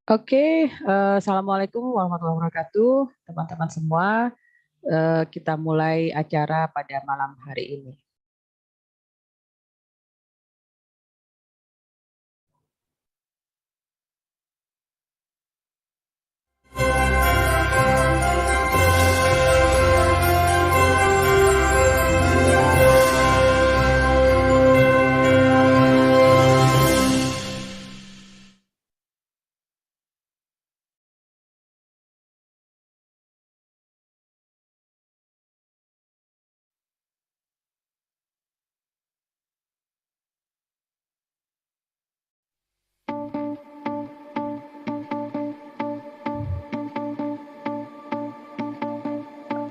Oke, Assalamualaikum warahmatullahi wabarakatuh, teman-teman semua. Kita mulai acara pada malam hari ini.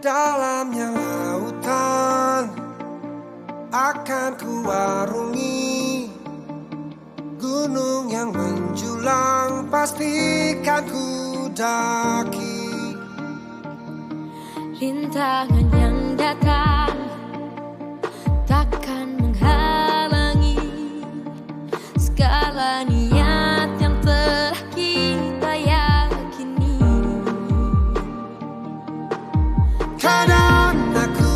Dalamnya lautan akan kuarungi, gunung yang menjulang pastikan ku daki. Rintangan yang datang takkan menghalangi segala niat yang telah kita yakini. Kadang aku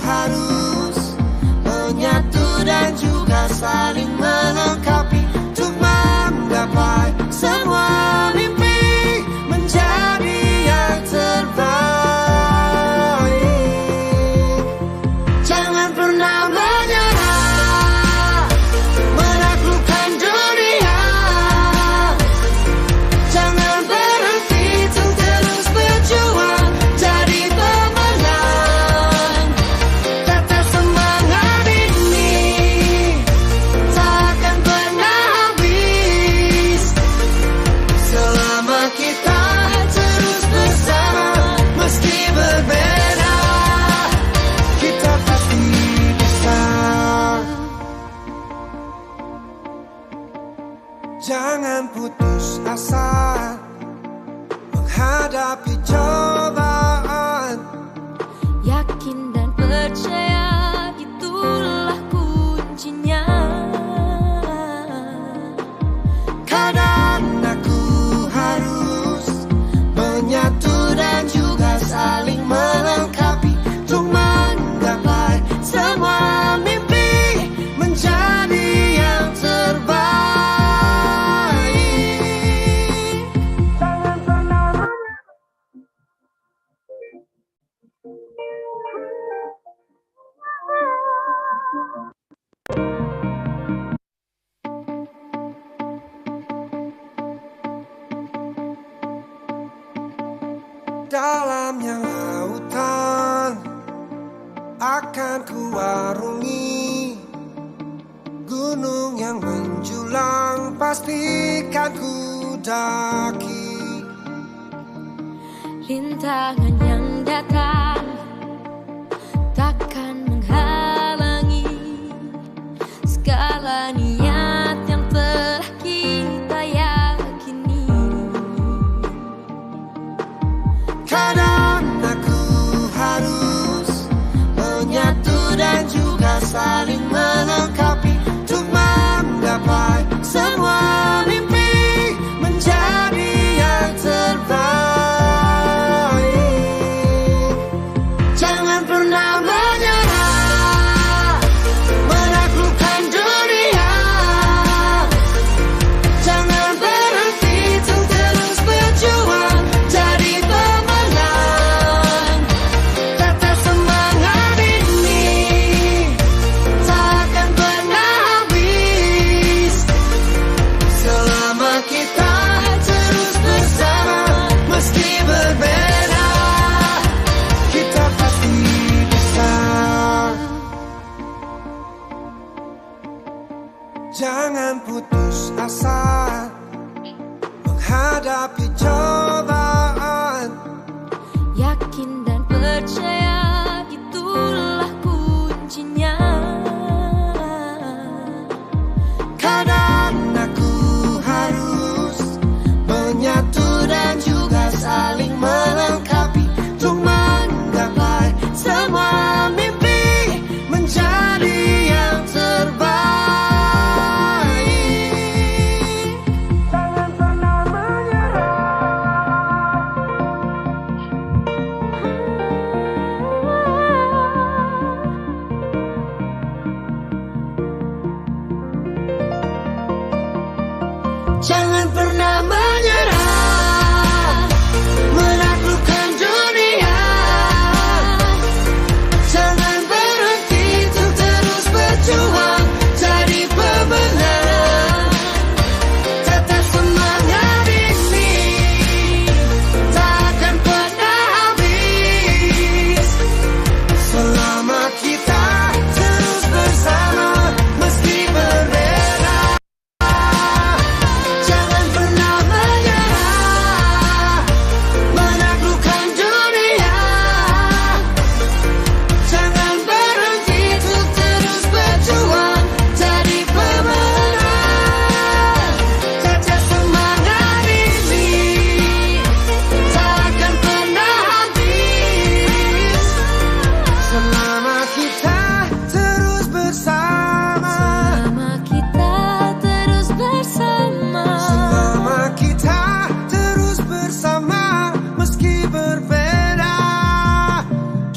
harus menyatu dan juga saling melengkapi untuk menggapai semua mimpi menjadi yang terbaik. Jangan pernah menyerah, menaklukkan dunia. Jangan berhenti untuk terus berjuang jadi pemenang. Kata semangat ini takkan pernah habis selama kita terus bersama. Meski berbeda, kita pasti bisa. Jangan putus asa menghadapi cobaan. Yakin dan percaya itulah kuncinya. Kadang aku harus menyatu dan juga saling melengkapi untuk menggapai semua mimpi menjadi yang terbaik. Jangan pernah dalamnya lautan akan kuarungi, gunung yang menjulang pastikan ku daki. Rintangan yang datang takkan menghalangi segala niat yang telah kita yakini. Kadang aku harus menyatu dan juga saling melengkapi untuk menggapai semua mimpi menjadi yang terbaik. Jangan pernah menyerah, menaklukkan dunia. Jangan berhenti untuk terus berjuang jadi pemenang. Kata semangat ini takkan pernah habis selama kita terus bersama. Meski berbeda, kita pasti bisa.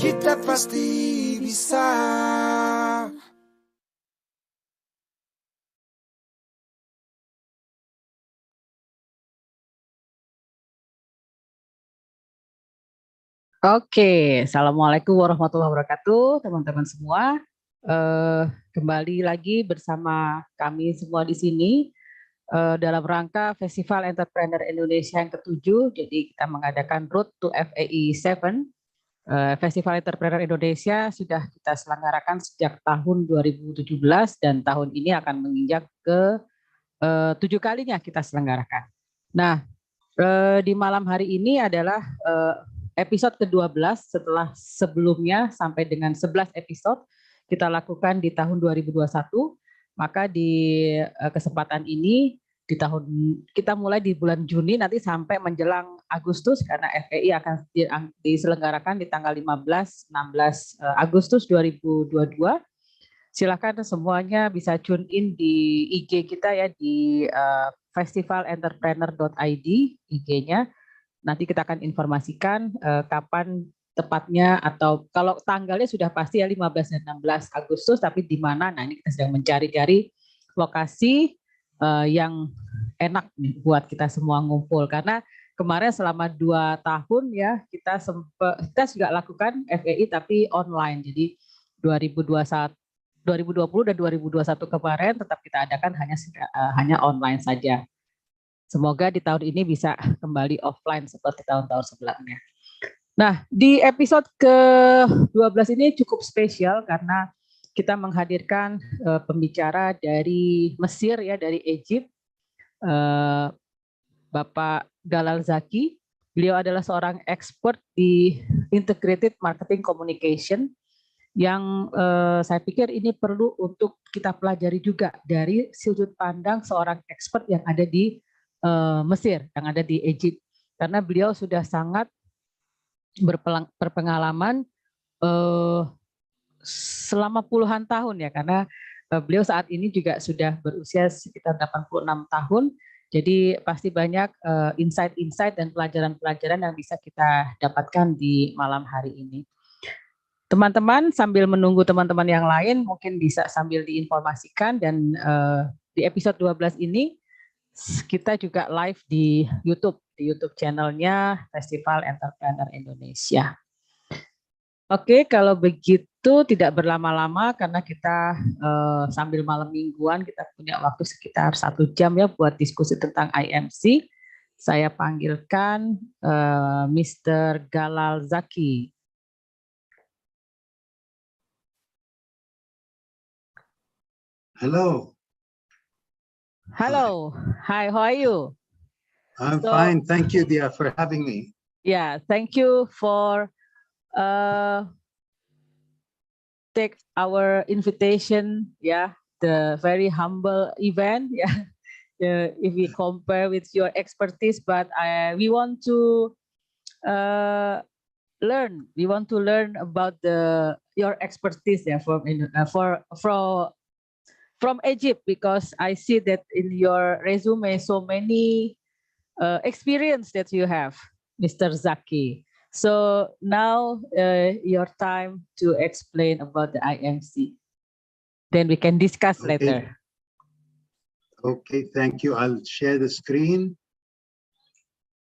kita pasti bisa. Oke, Assalamualaikum warahmatullahi wabarakatuh, teman-teman semua. Kembali lagi bersama kami semua di sini dalam rangka Festival Entrepreneur Indonesia yang ke-7. Jadi kita mengadakan Road to FEI 7. Festival Entrepreneur Indonesia sudah kita selenggarakan sejak tahun 2017 dan tahun ini akan menginjak ke 7 kalinya kita selenggarakan. Nah, di malam hari ini adalah episode ke-12 setelah sebelumnya sampai dengan 11 episode kita lakukan di tahun 2021. Maka di kesempatan ini di tahun kita mulai di bulan Juni nanti sampai menjelang Agustus karena FEI akan diselenggarakan di tanggal 15-16 Agustus 2022. Silakan semuanya bisa tune in di IG kita ya di festivalentrepreneur.id IG-nya. Nanti kita akan informasikan kapan tepatnya atau kalau tanggalnya sudah pasti ya 15 dan 16 Agustus, tapi di mana? Nah ini kita sedang mencari-cari lokasi yang enak nih buat kita semua ngumpul karena kemarin selama 2 tahun ya kita juga lakukan FEI tapi online. Jadi 2020 dan 2021 kemarin tetap kita adakan hanya online saja. Semoga di tahun ini bisa kembali offline seperti tahun-tahun sebelumnya. Nah, di episode ke-12 ini cukup spesial karena kita menghadirkan pembicara dari Mesir ya, dari Egypt, Bapak Galal Zaki. Beliau adalah seorang expert di integrated marketing communication yang saya pikir ini perlu untuk kita pelajari juga dari sudut pandang seorang expert yang ada di Mesir, yang ada di Egypt, karena beliau sudah sangat berpengalaman selama puluhan tahun ya, karena beliau saat ini juga sudah berusia sekitar 86 tahun, jadi pasti banyak insight-insight dan pelajaran-pelajaran yang bisa kita dapatkan di malam hari ini. Teman-teman sambil menunggu teman-teman yang lain mungkin bisa sambil diinformasikan dan di episode 12 ini kita juga live di YouTube channelnya Festival Entrepreneur Indonesia. Oke, kalau begitu tidak berlama-lama karena kita sambil malam mingguan kita punya waktu sekitar 1 jam ya buat diskusi tentang IMC. Saya panggilkan Mr. Galal Zaki. Hello. Hello. Hi, how are you? I'm fine. Thank you, Diah, for having me. Yeah, thank you for take our invitation. Yeah, the very humble event. Yeah, if we compare with your expertise, but we want to learn. We want to learn about your expertise. Yeah, from Egypt, because I see that in your resume so many experience that you have, Mr. Zaki. So now your time to explain about the IMC. Then we can discuss later. Okay, thank you. I'll share the screen.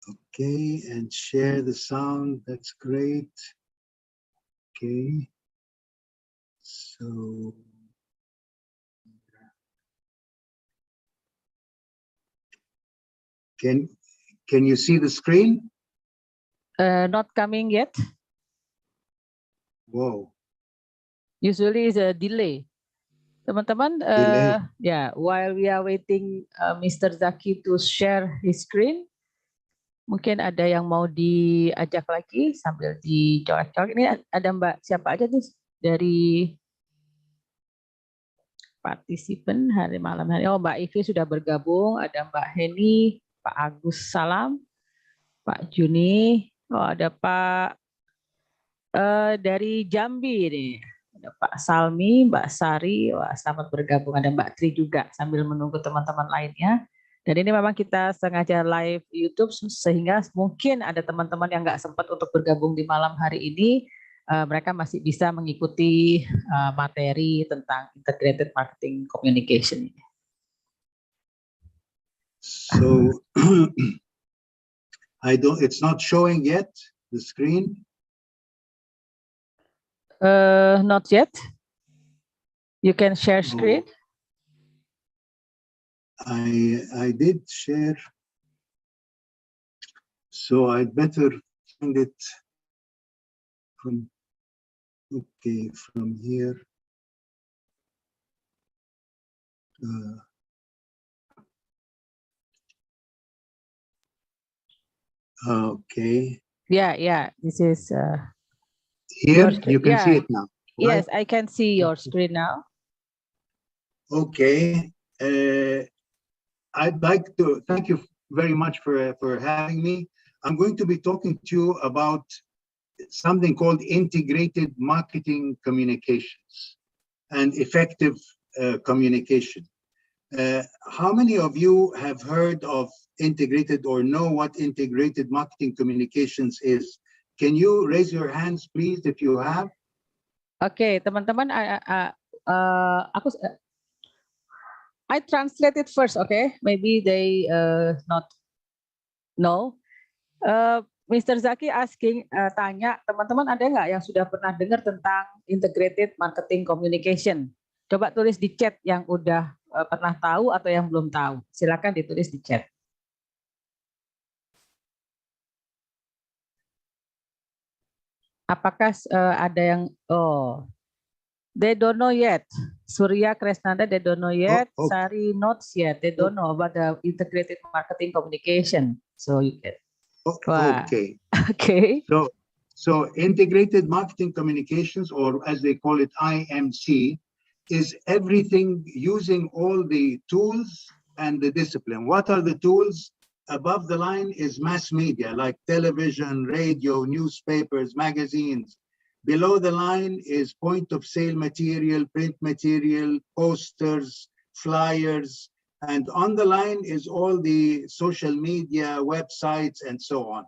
Okay, and share the sound. That's great. Okay. So can you see the screen? Not coming yet. Whoa. Usually is a delay. Teman-teman, yeah, while we are waiting Mr. Zaki to share his screen, mungkin ada yang mau diajak lagi sambil dicolek-colek. Ini ada Mbak siapa aja nih dari partisipan hari malam hari. Oh, Mbak Ivi sudah bergabung, ada Mbak Heni, Pak Agus Salam, Pak Juni, oh ada Pak dari Jambi nih, ada Pak Salmi, Mbak Sari, wah selamat bergabung, ada Mbak Tri juga sambil menunggu teman-teman lainnya. Dan ini memang kita sengaja live YouTube sehingga mungkin ada teman-teman yang nggak sempat untuk bergabung di malam hari ini. mereka masih bisa mengikuti materi tentang integrated marketing communication. So it's not showing yet the screen. Not yet. You can share screen. I did share, so I'd better find it from here. Okay. Yeah. This is here. You can see it now. Right? Yes, I can see your screen now. Okay. I'd like to thank you very much for having me. I'm going to be talking to you about something called integrated marketing communications and effective communication. How many of you have heard of integrated or know what integrated marketing communications is? Can you raise your hands, please, if you have? Okay, teman-teman, I translate it first, okay? Maybe they not know. Mr. Zaki asking, tanya, teman-teman ada nggak yang sudah pernah dengar tentang integrated marketing communication? Coba tulis di chat yang udah pernah tahu atau yang belum tahu. Silakan ditulis di chat. Apakah ada yang, they don't know yet. Surya Kresnanda, they don't know yet. Okay. Sari, not yet. They don't know about the integrated marketing communication. So you get. Okay. Okay. So integrated marketing communications, or as they call it, IMC, is everything using all the tools and the discipline. What are the tools? Above the line is mass media like television, radio, newspapers, magazines. Below the line is point of sale material, print material, posters, flyers, and on the line is all the social media, websites, and so on.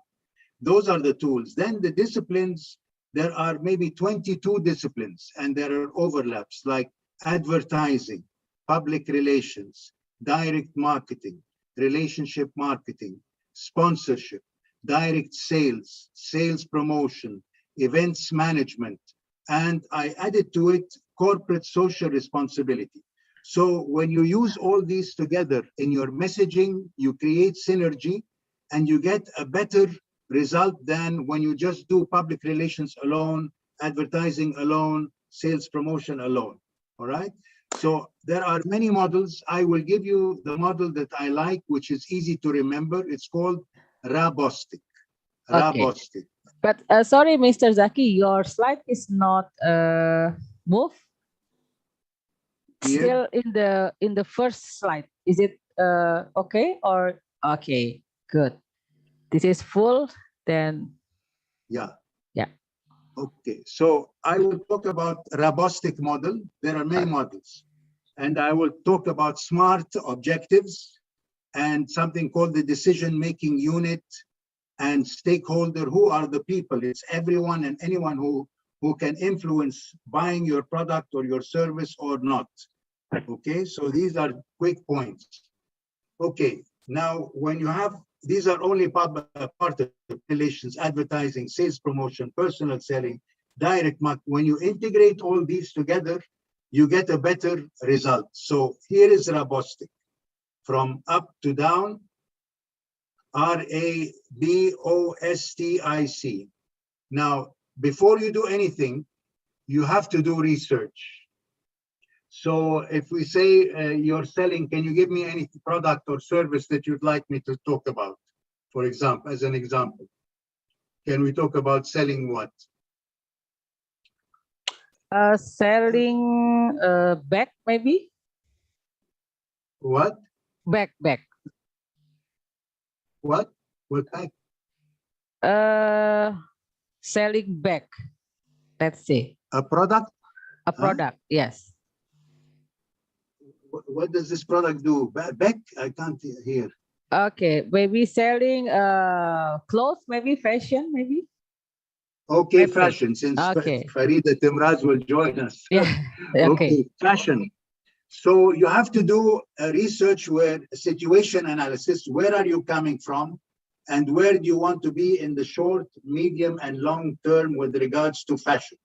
Those are the tools. Then the disciplines, there are maybe 22 disciplines, and there are overlaps like advertising, public relations, direct marketing, relationship marketing, sponsorship, direct sales, sales promotion, events management, and I added to it corporate social responsibility. So when you use all these together in your messaging, you create synergy and you get a better result than when you just do public relations alone, advertising alone, sales promotion alone. All right. So there are many models. I will give you the model that I like, which is easy to remember. It's called Rabostic. Rabostic. But sorry, Mr. Zaki, your slide is not moved. Still in the first slide. Is it okay or okay? Good. This is full. Then. Yeah. Yeah. Okay. So I will talk about Rabostic model. There are many models, and I will talk about SMART objectives and something called the decision-making unit. And stakeholder, who are the people? It's everyone and anyone who can influence buying your product or your service or not. Okay, so these are quick points. Okay, now when you have, these are only part of relations, advertising, sales promotion, personal selling, direct marketing. When you integrate all these together, you get a better result. So here is Rabostic, from up to down. Rabostic. Now, before you do anything, you have to do research. So if we say you're selling, can you give me any product or service that you'd like me to talk about? For example, as an example, can we talk about selling what? Selling bag, maybe? What? Bag. What? What type? Selling bag. Let's see. A product? A product, yes. What does this product do? Bag? I can't hear. Okay, maybe selling clothes, maybe fashion, maybe? Okay, Let's say. fashion, since Okay. Farida Timraz will join us. Yeah. Okay. Okay, fashion. So you have to do a research where situation analysis, where are you coming from and where do you want to be in the short, medium and long term with regards to fashion.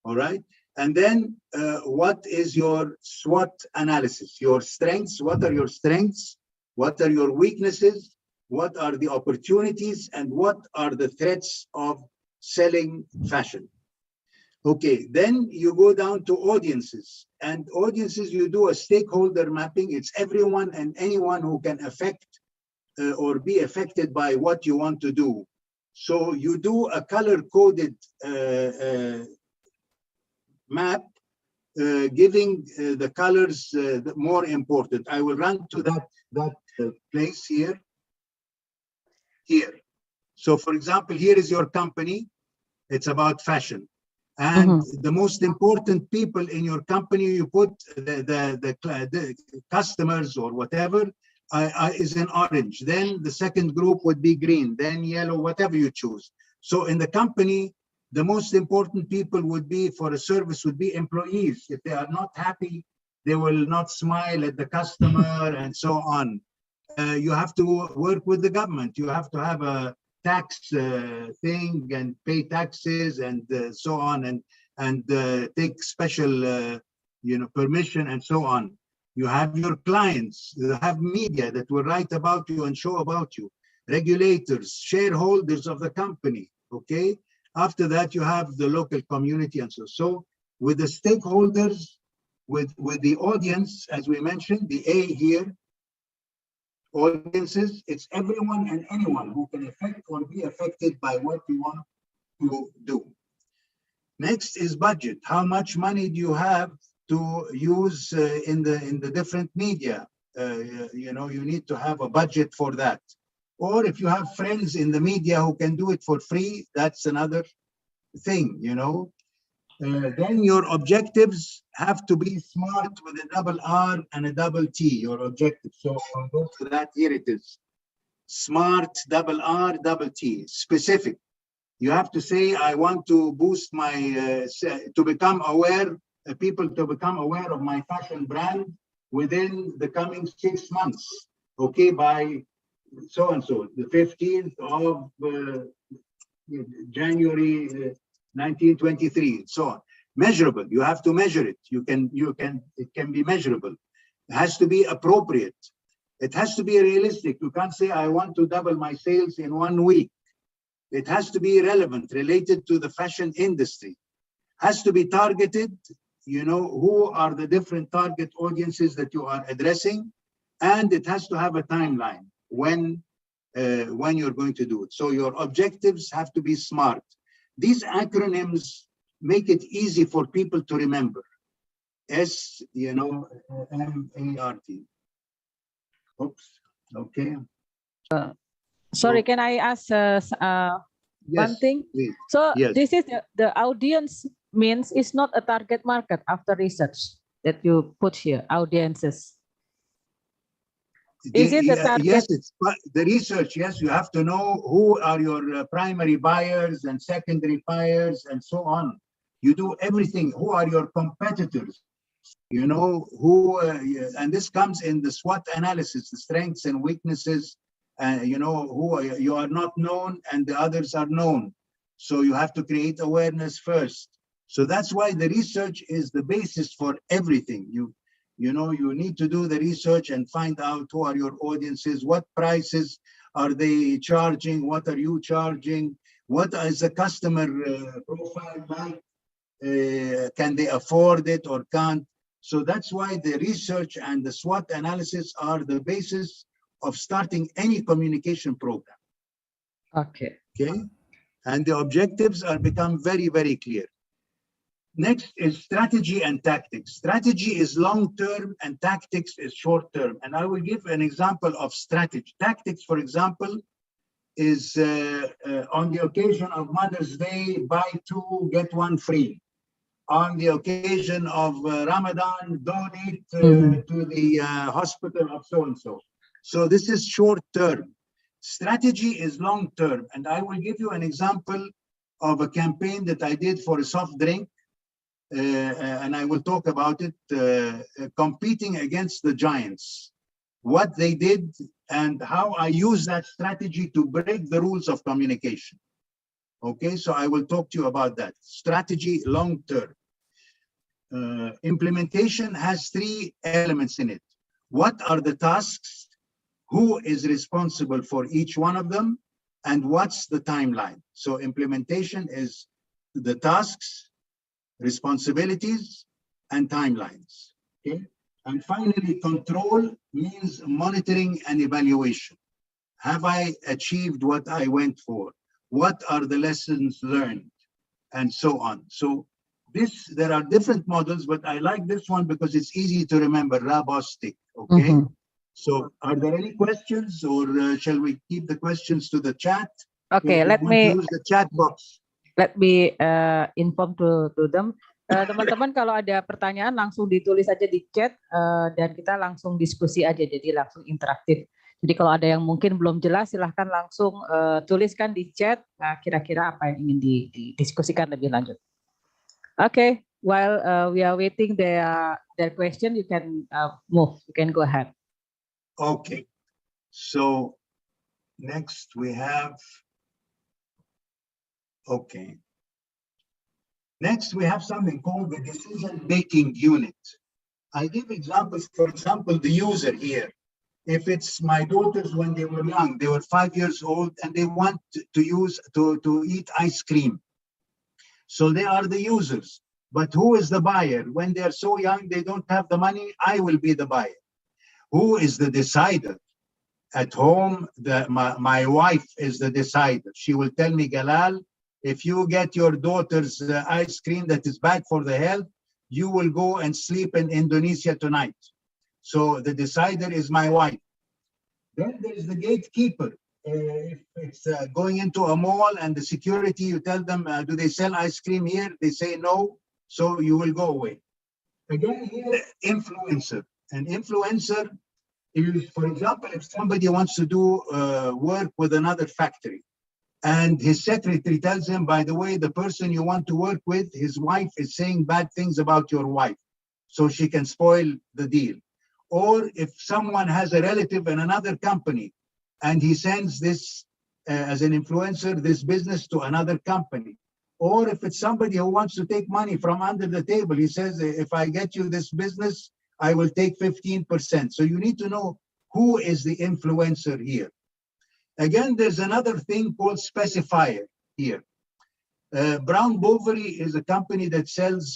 All right. And then what is your SWOT analysis, your strengths? What are your strengths? What are your weaknesses? What are the opportunities and what are the threats of selling fashion? Okay, then you go down to audiences, and audiences, you do a stakeholder mapping. It's everyone and anyone who can affect or be affected by what you want to do. So you do a color-coded map, giving the colors the more important. I will run to that place here. So for example, here is your company. It's about fashion. And the most important people in your company, you put the customers or whatever is in orange. Then the second group would be green, then yellow, whatever you choose. So in the company, the most important people would be for a service would be employees. If they are not happy, they will not smile at the customer and so on. You have to work with the government. You have to have a tax thing and pay taxes and so on and take special permission and so on. You have your clients, you have media that will write about you and show about you, regulators, shareholders of the company. Okay, after that you have the local community and so with the stakeholders, with the audience, as we mentioned, the A here, audiences, it's everyone and anyone who can affect or be affected by what you want to do. Next is budget. How much money do you have to use in the different media? You need to have a budget for that. Or if you have friends in the media who can do it for free, that's another thing, then your objectives have to be SMART with a double R and a double T, your objective. So I'll go to that. Here it is. SMART, double R, double T, specific. You have to say, I want to boost my, to become aware, people to become aware of my fashion brand within the coming 6 months. Okay, by so-and-so, the 15th of January 1923, so on. Measurable. You have to measure it. It can be measurable. It has to be appropriate. It has to be realistic. You can't say, I want to double my sales in 1 week. It has to be relevant, related to the fashion industry. Has to be targeted. Who are the different target audiences that you are addressing, and it has to have a timeline when you're going to do it. So your objectives have to be SMART. These acronyms make it easy for people to remember. SMART. Oops. Okay. Sorry, can I ask one thing? Please. So yes. This is the audience means it's not a target market after research that you put here, audiences. Is it the target? Yes, it's the research. Yes, you have to know who are your primary buyers and secondary buyers and so on. You do everything. Who are your competitors? Who, and this comes in the SWOT analysis, the strengths and weaknesses. Who you are not known and the others are known. So you have to create awareness first. So that's why the research is the basis for everything. You need to do the research and find out who are your audiences, what prices are they charging, what are you charging, what is the customer profile like, can they afford it or can't. So that's why the research and the SWOT analysis are the basis of starting any communication program. Okay. Okay. And the objectives are become very, very clear. Next is strategy and tactics. Strategy is long-term and tactics is short-term. And I will give an example of strategy. Tactics, for example, is on the occasion of Mother's Day, buy 2, get 1 free. On the occasion of Ramadan, donate to the hospital of so-and-so. So this is short-term. Strategy is long-term. And I will give you an example of a campaign that I did for a soft drink, and I will talk about it, competing against the giants, what they did and how I use that strategy to break the rules of communication. Okay, so I will talk to you about that. Strategy long term. Implementation has three elements in it. What are the tasks? Who is responsible for each one of them? And what's the timeline? So implementation is the tasks, responsibilities, and timelines. Okay? And finally, control means monitoring and evaluation. Have I achieved what I went for? What are the lessons learned? And so on. So there are different models, but I like this one because it's easy to remember, Rabostic. Okay. So are there any questions, or shall we keep the questions to the chat? Okay, let me use the chat box. Let me inform to them. Teman-teman, kalau ada pertanyaan langsung ditulis aja di chat, dan kita langsung diskusi aja, jadi langsung interaktif. Jadi kalau ada yang mungkin belum jelas, silahkan langsung tuliskan di chat kira-kira apa yang ingin didiskusikan lebih lanjut. Okay, while we are waiting their question, you can move, you can go ahead. Okay, so next we have, okay. Next, we have something called the decision-making unit. I give examples, for example, the user here. If it's my daughters when they were young, they were 5 years old and they want to eat ice cream. So they are the users. But who is the buyer? When they're so young, they don't have the money, I will be the buyer. Who is the decider? At home, my wife is the decider. She will tell me, Galal, if you get your daughter's ice cream that is bad for the health, you will go and sleep in Indonesia tonight. So the decider is my wife. Then there's the gatekeeper. If it's going into a mall and the security, you tell them, do they sell ice cream here? They say no, so you will go away. Again, here, influencer. An influencer is, for example, if somebody wants to do work with another factory, and his secretary tells him, by the way, the person you want to work with, his wife is saying bad things about your wife, so she can spoil the deal. Or if someone has a relative in another company, and he sends this as an influencer, this business to another company. Or if it's somebody who wants to take money from under the table, he says, if I get you this business, I will take 15%. So you need to know who is the influencer here. Again, there's another thing called specifier here. Brown Bovary is a company that sells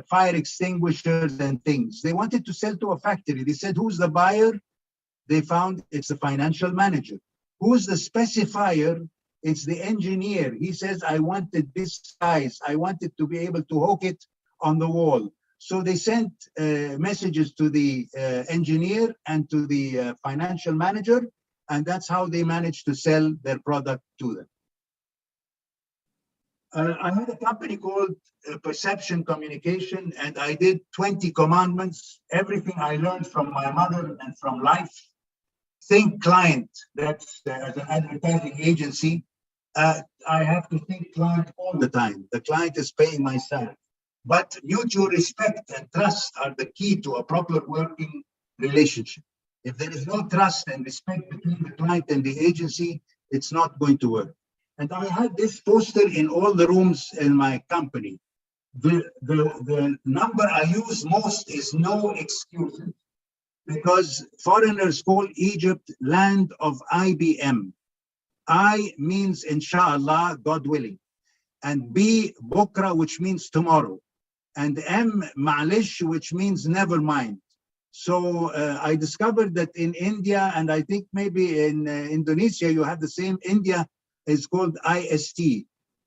fire extinguishers and things. They wanted to sell to a factory. They said, who's the buyer? They found it's the financial manager. Who's the specifier? It's the engineer. He says, I wanted this size. I wanted to be able to hook it on the wall. So they sent messages to the engineer and to the financial manager, and that's how they managed to sell their product to them. I had a company called Perception Communication, and I did 20 commandments, everything I learned from my mother and from life. Think client, that's as an advertising agency, I have to think client all the time. The client is paying my salary. But mutual respect and trust are the key to a proper working relationship. If there is no trust and respect between the client and the agency, it's not going to work. And I had this poster in all the rooms in my company. The number I use most is no excuses, because foreigners call Egypt land of IBM. I means inshallah, God willing. And B, bukra, which means tomorrow. And M, ma'lish, which means never mind. So I discovered that in India, and I think maybe in Indonesia, you have the same. India is called IST,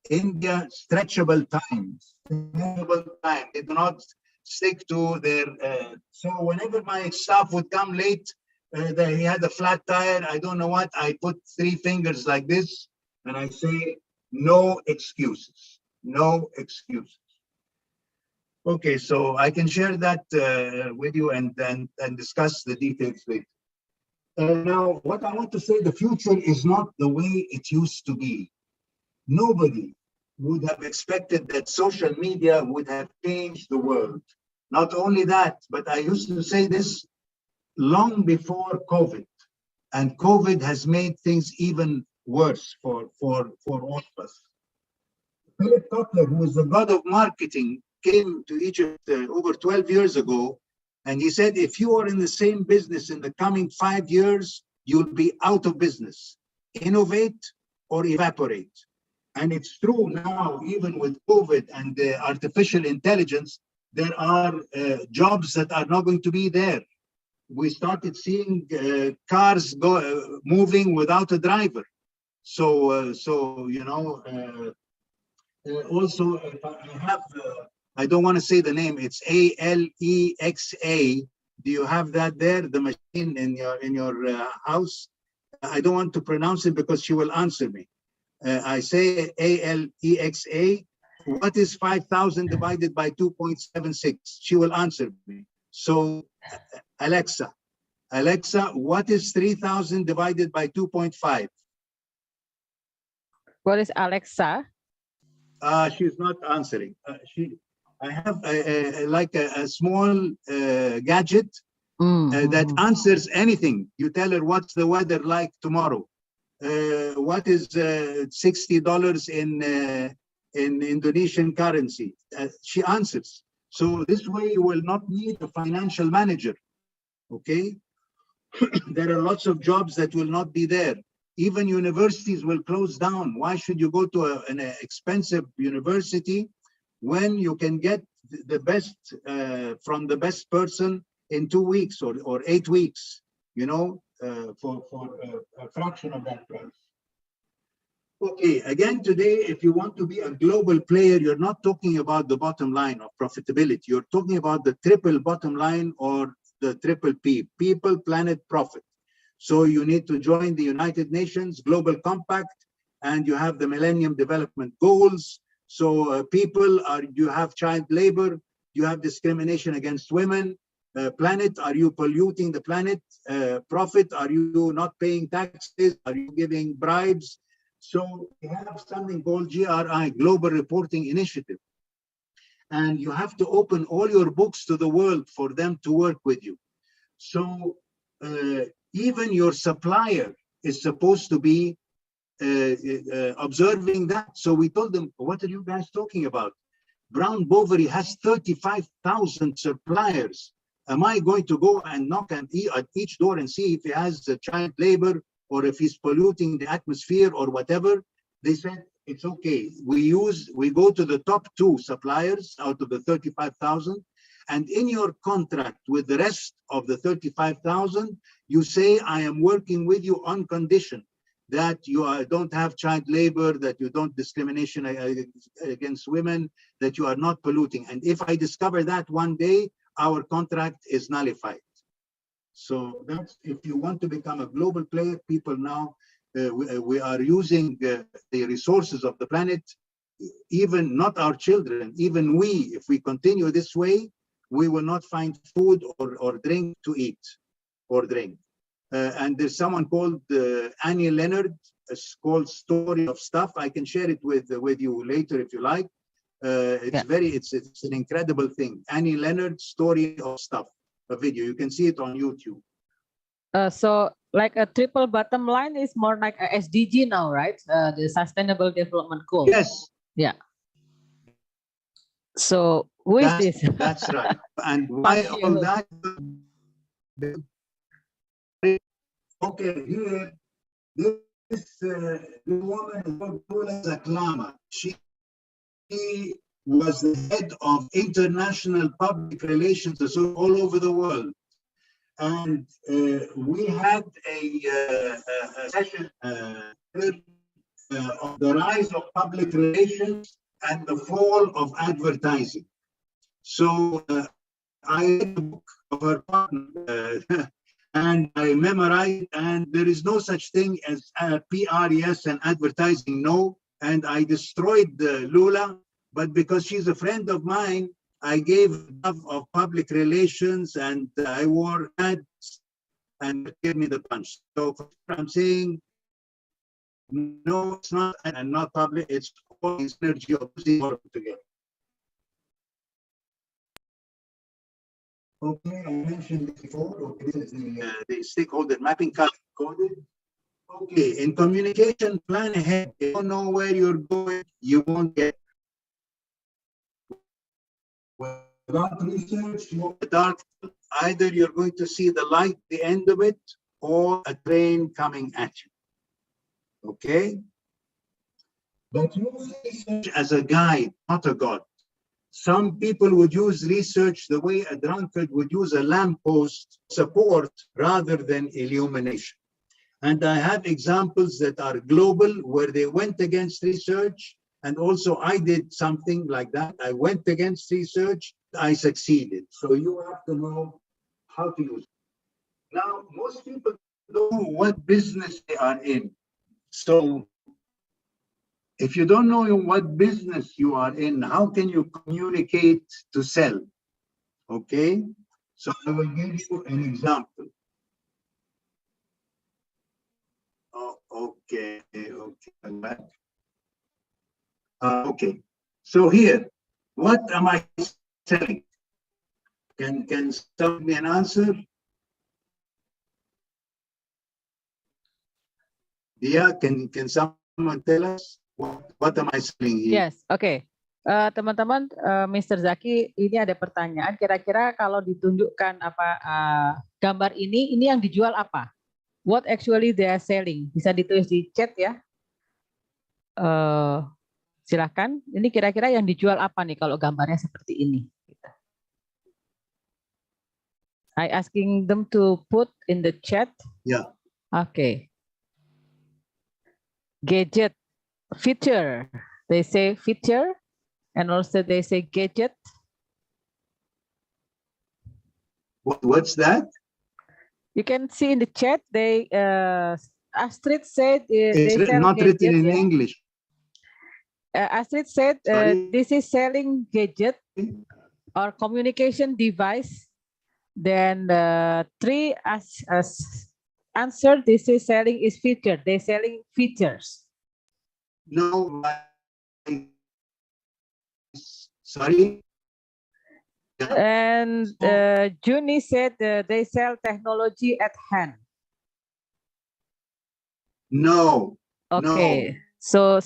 India Stretchable Time. Stretchable time. They do not stick to their, so whenever my staff would come late, he had a flat tire, I don't know what, I put 3 fingers like this, and I say, no excuses, no excuses. Okay, so I can share that with you and discuss the details later. Now, what I want to say, the future is not the way it used to be. Nobody would have expected that social media would have changed the world. Not only that, but I used to say this long before COVID, and COVID has made things even worse for all of us. Philip Kotler, who is the god of marketing, came to Egypt over 12 years ago, and he said, if you are in the same business in the coming 5 years, you'll be out of business. Innovate or evaporate. And it's true now, even with COVID and artificial intelligence, there are jobs that are not going to be there. We started seeing cars moving without a driver. So you know, also I have, I don't want to say the name, it's Alexa. Do you have that there, the machine in your house? I don't want to pronounce it because she will answer me. I say Alexa. What is 5,000 divided by 2.76? She will answer me. So Alexa, what is 3,000 divided by 2.5? What is Alexa? She's not answering. I have like a small gadget that answers anything. You tell her what's the weather like tomorrow. What is $60 in Indonesian currency? She answers. So this way you will not need a financial manager. Okay. There are lots of jobs that will not be there. Even universities will close down. Why should you go to an expensive university when you can get the best from the best person in 2 weeks or 8 weeks, you know, for a fraction of that price? Okay, again, today, if you want to be a global player, you're not talking about the bottom line of profitability. You're talking about the triple bottom line, or the triple P, people, planet, profit. So you need to join the United Nations Global Compact, and you have the Millennium Development Goals. So people, you have child labor, you have discrimination against women. Planet, are you polluting the planet? Profit, are you not paying taxes? Are you giving bribes? So you have something called GRI, Global Reporting Initiative. And you have to open all your books to the world for them to work with you. So even your supplier is supposed to be observing that. So we told them, what are you guys talking about? Brown Bovary has 35,000 suppliers. Am I going to go and knock at each door and see if he has child labor or if he's polluting the atmosphere or whatever? They said, it's okay. We go to the top 2 suppliers out of the 35,000. And in your contract with the rest of the 35,000, you say, I am working with you on condition that you don't have child labor, that you don't discrimination against women, that you are not polluting. And if I discover that one day, our contract is nullified. So that's, if you want to become a global player, people now, we are using the resources of the planet, even not our children, even we, if we continue this way, we will not find food or drink to eat or drink. And there's someone called Annie Leonard. It's called Story of Stuff. I can share it with you later if you like. It's an incredible thing. Annie Leonard, Story of Stuff, a video. You can see it on YouTube. So like a triple bottom line is more like a SDG now, right? The Sustainable Development Goal. Yes. Yeah. So who is this? That's right. And why all that? Okay, here, this woman is called Paula Zaklama. She was the head of international public relations all over the world. And we had a session on the rise of public relations and the fall of advertising. So I read the book of her partner and I memorized, and there is no such thing as PR yes and advertising no. And I destroyed Lula, but because she's a friend of mine, I gave enough of public relations and I wore ads and gave me the punch. So I'm saying No, it's not, and not public. It's all this energy of working together. Okay, I mentioned it before. Okay, this is the stakeholder mapping coded. Okay, in communication, plan ahead. If you don't know where you're going, you won't get. Without research, dark, either you're going to see the light, the end of it, or a train coming at you. Okay? But use research as a guide, not a god. Some people would use research the way a drunkard would use a lamppost support rather than illumination. And I have examples that are global where they went against research. And also I did something like that. I went against research, I succeeded. So you have to know how to use it. Now, most people don't know what business they are in. So if you don't know what business you are in, how can you communicate to sell? Okay, so I will give you an example. Oh, okay. Okay, so here, what am I selling? Can someone give me an answer? Diah, can someone tell us what am I selling here? Yes, oke. Teman-teman, Mr. Zaki, ini ada pertanyaan. Kira-kira kalau ditunjukkan gambar ini yang dijual apa? What actually they are selling? Bisa ditulis di chat ya. Silahkan. Ini kira-kira yang dijual apa nih kalau gambarnya seperti ini? I asking them to put in the chat. Yeah. Okay. Gadget, feature. They say feature, and also they say gadget. What's that? You can see in the chat. They Astrid said they it's sell not gadget, written in yeah. English. Astrid said this is selling gadget or communication device. Then three as answer, this is selling is feature. They selling features. No, sorry. And Juni said they sell technology at hand. No. Okay, no. So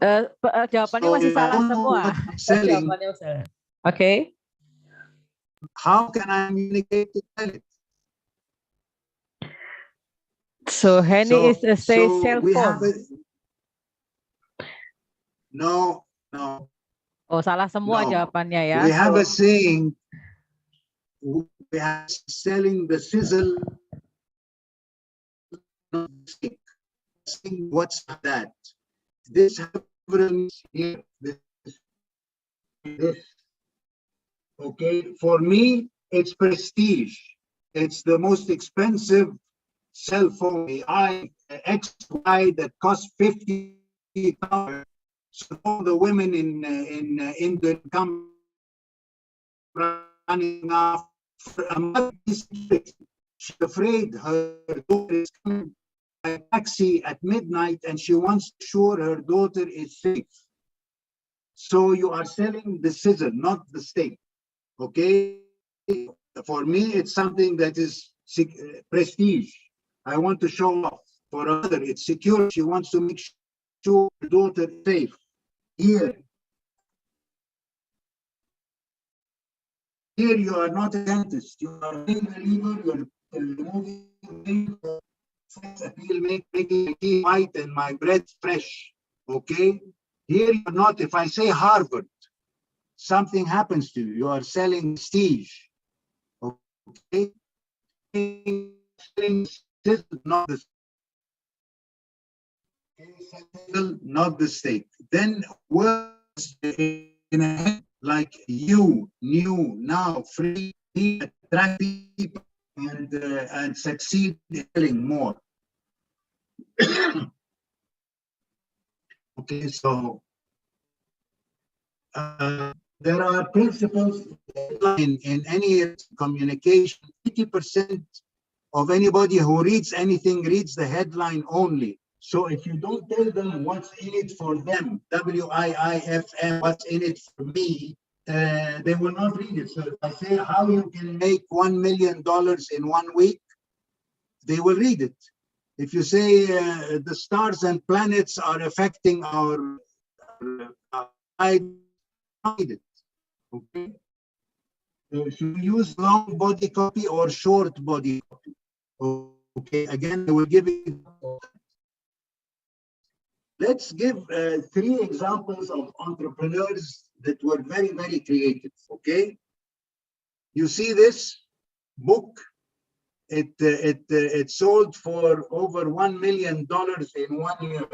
jawabannya masih salah semua. Selling. Okay. How can I communicate to sell it? So Henny is say cell phone. No. Oh, salah semua jawabannya ya. We have a saying. We are selling the sizzle. What's that? This here. This. Okay, for me, it's prestige. It's the most expensive cell phone, the XY that costs $50,000. So all the women in India come running off. She's afraid her daughter is coming by taxi at midnight, and she wants to ensure her daughter is safe. So you are selling the scissor, not the steak. Okay, for me, it's something that is prestige. I want to show off. For other, it's secure. She wants to make sure her daughter is safe. Here you are not a dentist. You are a believer. You're removing appeal, making my teeth white and my bread fresh. Okay, here you're not. If I say Harvard, something happens to you. You are selling prestige. Okay, not the steak. Then words in a head like you, new, now, free, attract people and succeed in selling more. Okay, so there are principles in any communication. 80% of anybody who reads anything reads the headline only. So if you don't tell them what's in it for them, WIIFM, what's in it for me, they will not read it. So if I say how you can make $1 million in 1 week, they will read it. If you say the stars and planets are affecting our read it. Okay. So should we use long body copy or short body copy? Okay. Again, I will give it. Let's give 3 examples of entrepreneurs that were very, very creative. Okay. You see this book. It sold for over $1 million in 1 year.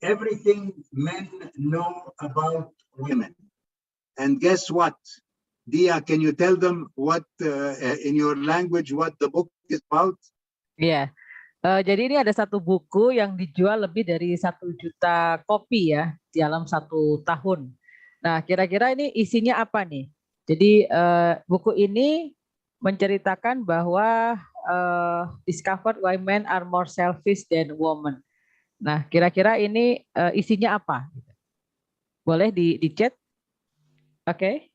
Everything men know about women. And guess what? Diah, can you tell them what, in your language, what the book is about? Iya. Jadi ini ada satu buku yang dijual lebih dari 1 juta kopi ya dalam 1 tahun. Nah, kira-kira ini isinya apa nih? Jadi buku ini menceritakan bahwa discovered why men are more selfish than women. Nah, kira-kira ini isinya apa? Boleh di chat? Oke.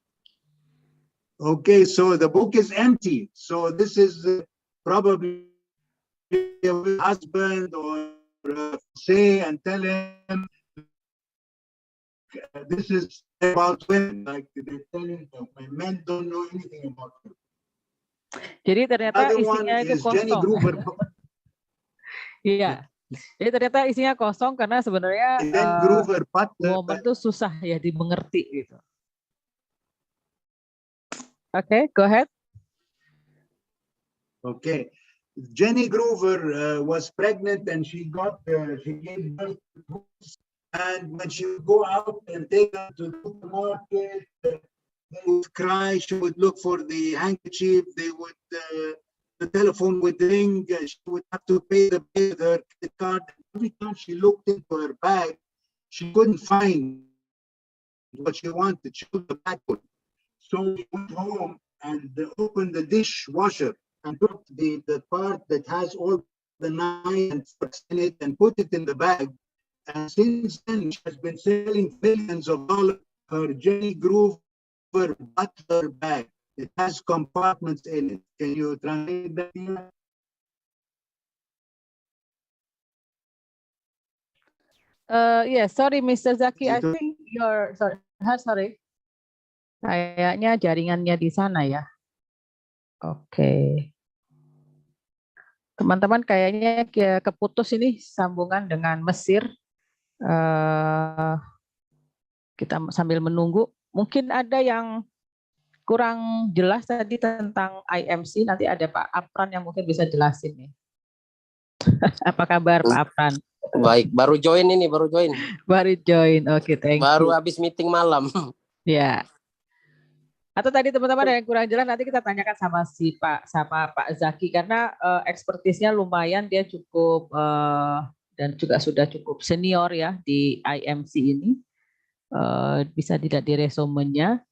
Okay, so the book is empty. So this is probably a husband or say and tell him this is about women. Like they tell him men don't know anything about women. Jadi ternyata Another one isinya itu is Jenny kosong. Groover. Iya. Jadi ternyata isinya kosong karena sebenarnya woman itu susah ya dimengerti gitu. Okay, go ahead. Okay. Jenny Groover was pregnant and she gave birth to twins. And when she would go out and take them to the supermarket, they would cry. She would look for the handkerchief. The telephone would ring. She would have to pay the bill with her credit card. Every time she looked into her bag, she couldn't find what she wanted. She put the bag full. So she went home and opened the dishwasher and took the part that has all the knives and forks in it and put it in the bag. And since then, she has been selling millions of dollars. Her Jenny Groover butler bag. It has compartments in it. Can you translate that here? Yeah, sorry, Mr. Zaki. I think you're sorry. Kayaknya jaringannya di sana ya. Oke. Teman-teman kayaknya keputus ini sambungan dengan Mesir. Kita sambil menunggu. Mungkin ada yang kurang jelas tadi tentang IMC. Nanti ada Pak Apran yang mungkin bisa jelasin nih. Apa kabar Pak Apran? Baik, baru join ini, baru join. Baru join, oke, thank you. Baru habis meeting malam. Ya. Atau tadi teman-teman ada yang kurang jelas nanti kita tanyakan sama Pak Zaki karena ekspertisnya lumayan, dia cukup dan juga sudah cukup senior ya di IMC ini. Bisa dilihat di resumenya.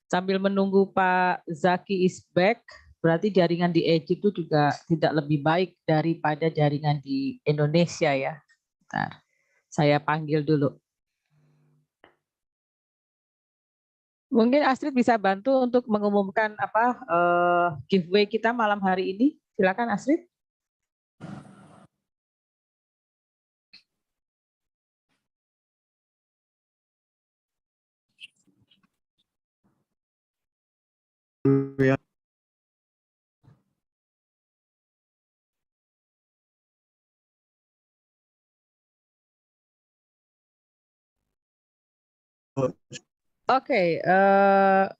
Sambil menunggu Pak Zaki is back, berarti jaringan di Egypt itu juga tidak lebih baik daripada jaringan di Indonesia ya. Bentar, saya panggil dulu. Mungkin Astrid bisa bantu untuk mengumumkan apa giveaway kita malam hari ini. Silakan Astrid. Okay,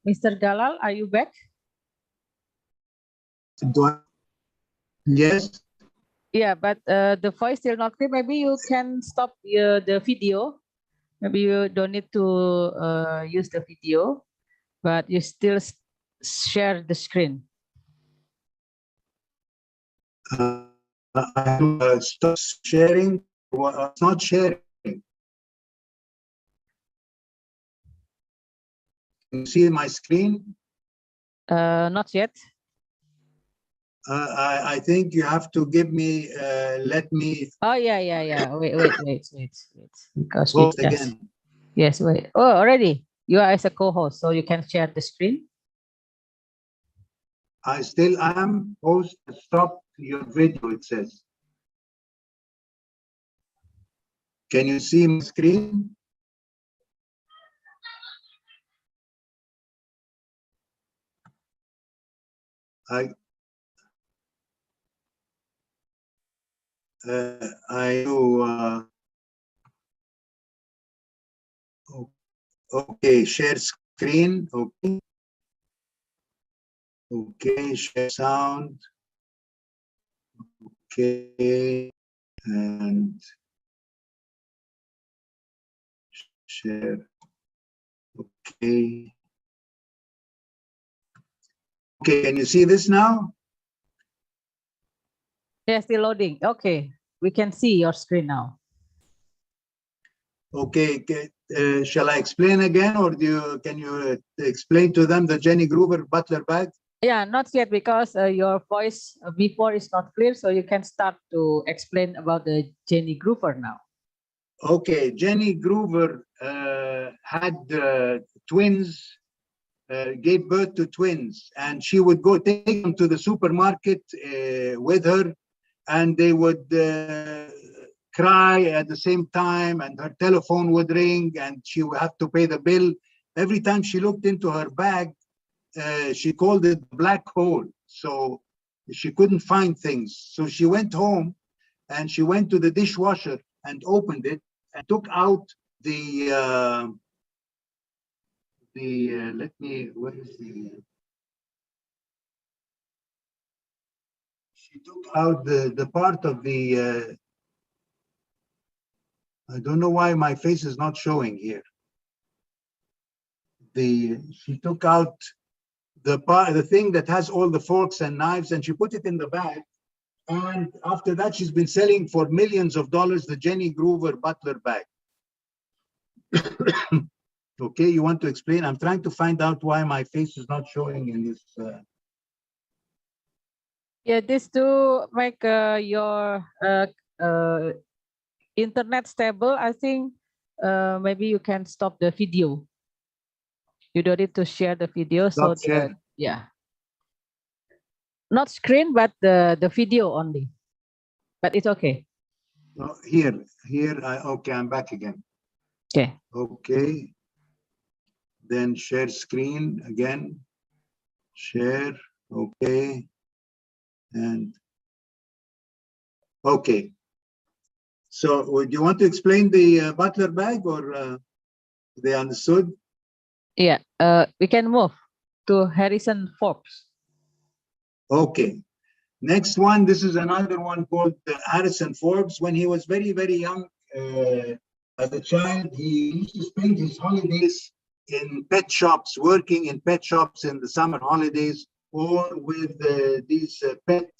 Mr. Dalal, are you back? Yes. Yeah, but the voice still not clear. Maybe you can stop the video. Maybe you don't need to use the video, but you still share the screen. Stop sharing. It's not sharing. Can you see my screen? Not yet. I think you have to give me, let me Oh, yeah. Wait. Because host yes. again. Yes, wait. Oh, already. You are as a co-host, so you can share the screen. I still am host. Stop your video, it says. Can you see my screen? Okay, share screen. Okay. Okay, share sound. Okay, and share. Okay. Okay, can you see this now? Yeah, still loading. Okay, we can see your screen now. Okay, shall I explain again, or can you explain to them the Jenny Groover Butler bag? Yeah, not yet, because your voice before is not clear, so you can start to explain about the Jenny Groover now. Okay, Jenny Groover had twins, gave birth to twins, and she would go take them to the supermarket with her, and they would cry at the same time, and her telephone would ring, and she would have to pay the bill. Every time she looked into her bag, she called it black hole, so she couldn't find things. So she went home, and she went to the dishwasher and opened it and took out the let me, what is the, she took out the part of the, I don't know why my face is not showing here. She took out the thing that has all the forks and knives, and she put it in the bag. And after that, she's been selling for millions of dollars the Jenny Groover Butler bag. Okay, you want to explain? I'm trying to find out why my face is not showing in this. Yeah, this to make your internet stable. I think maybe you can stop the video. You don't need to share the video. Stop share. Yeah, not screen, but the video only. But it's okay. Oh, here, okay, I'm back again. Okay. Okay. Then share screen again. Share. Okay. And okay. So, do you want to explain the Butler bag, or they understood? Yeah. We can move to Harrison Forbes. Okay. Next one. This is another one called Harrison Forbes. When he was very, very young, as a child, he used to spend his holidays in pet shops, working in pet shops in the summer holidays, or with these pet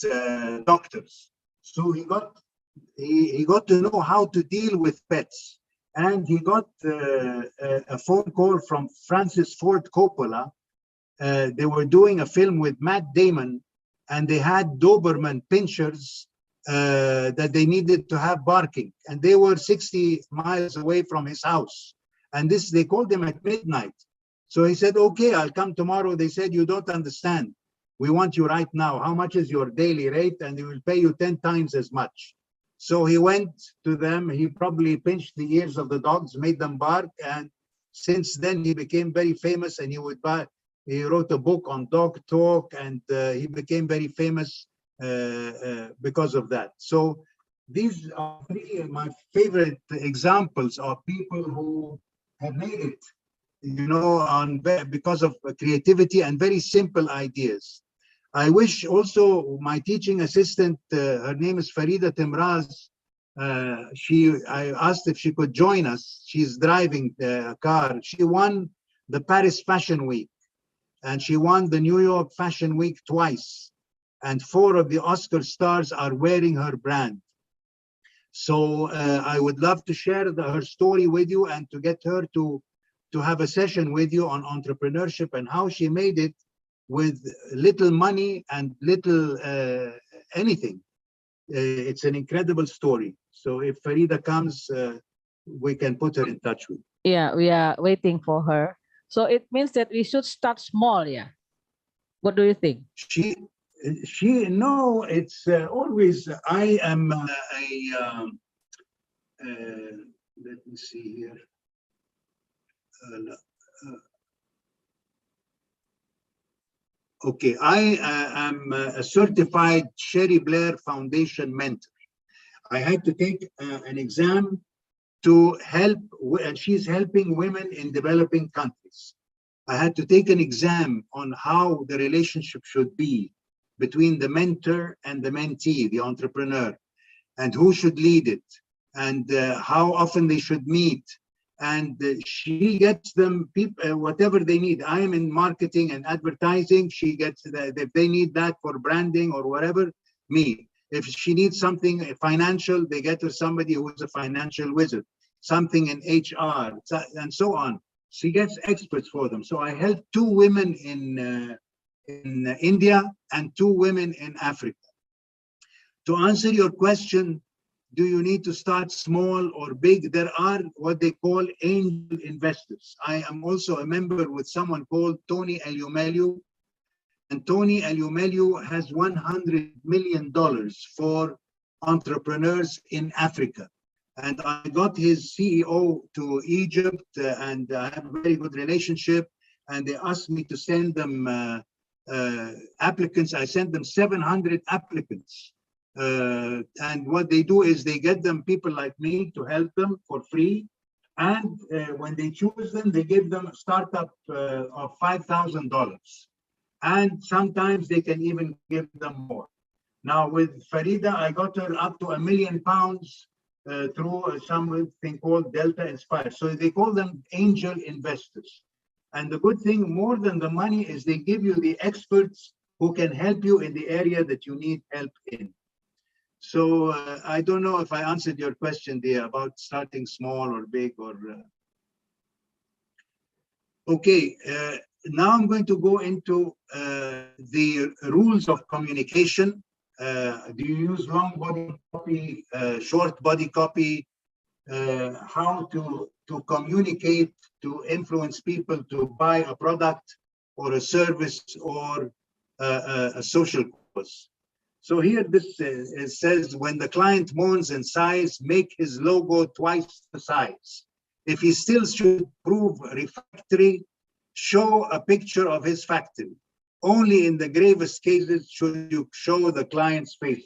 doctors. So he got to know how to deal with pets, and he got a phone call from Francis Ford Coppola. They were doing a film with Matt Damon, and they had Doberman pinschers that they needed to have barking, and they were 60 miles away from his house, and they called him at midnight. So he said, okay, I'll come tomorrow. They said, you don't understand, we want you right now. How much is your daily rate? And they will pay you 10 times as much. So he went to them. He probably pinched the ears of the dogs, made them bark, and since then he became very famous, and he wrote a book on dog talk, and he became very famous because of that. So these are three of my favorite examples of people who have made it, because of creativity and very simple ideas. I wish also my teaching assistant, her name is Farida Timraz. I asked if she could join us. She's driving a car. She won the Paris Fashion Week, and she won the New York Fashion Week twice. And 4 of the Oscar stars are wearing her brand. So I would love to share her story with you, and to get her to have a session with you on entrepreneurship and how she made it with little money and little anything. It's an incredible story. So if Farida comes, we can put her in touch with. Yeah, we are waiting for her. So it means that we should start small. Yeah. What do you think? No, it's always, I am let me see here. Okay, I am a certified Sherry Blair Foundation mentor. I had to take an exam to help, and she's helping women in developing countries. I had to take an exam on how the relationship should be between the mentor and the mentee, the entrepreneur, and who should lead it, and how often they should meet. And she gets them whatever they need. I am in marketing and advertising. She gets if they need that for branding or whatever, me. If she needs something financial, they get to somebody who is a financial wizard, something in HR, and so on. She gets experts for them. So I helped 2 women in India and 2 women in Africa. To answer your question, do you need to start small or big? There are what they call angel investors. I am also a member with someone called Tony Eliumelu. And Tony Eliumelu has $100 million for entrepreneurs in Africa. And I got his CEO to Egypt, and I have a very good relationship. And they asked me to send them applicants. I sent them 700 applicants. And what they do is they get them people like me to help them for free. And when they choose them, they give them a startup of $5,000. And sometimes they can even give them more. Now with Farida, I got her up to £1 million through something called Delta Inspire. So they call them angel investors. And the good thing, more than the money, is they give you the experts who can help you in the area that you need help in. So I don't know if I answered your question there about starting small or big or. Okay, now I'm going to go into the rules of communication. Do you use long body copy, short body copy? How to communicate, to influence people to buy a product or a service or a social cause. So here this it says, when the client moans and sighs, make his logo twice the size. If he still should prove refractory, show a picture of his factory. Only in the gravest cases should you show the client's face.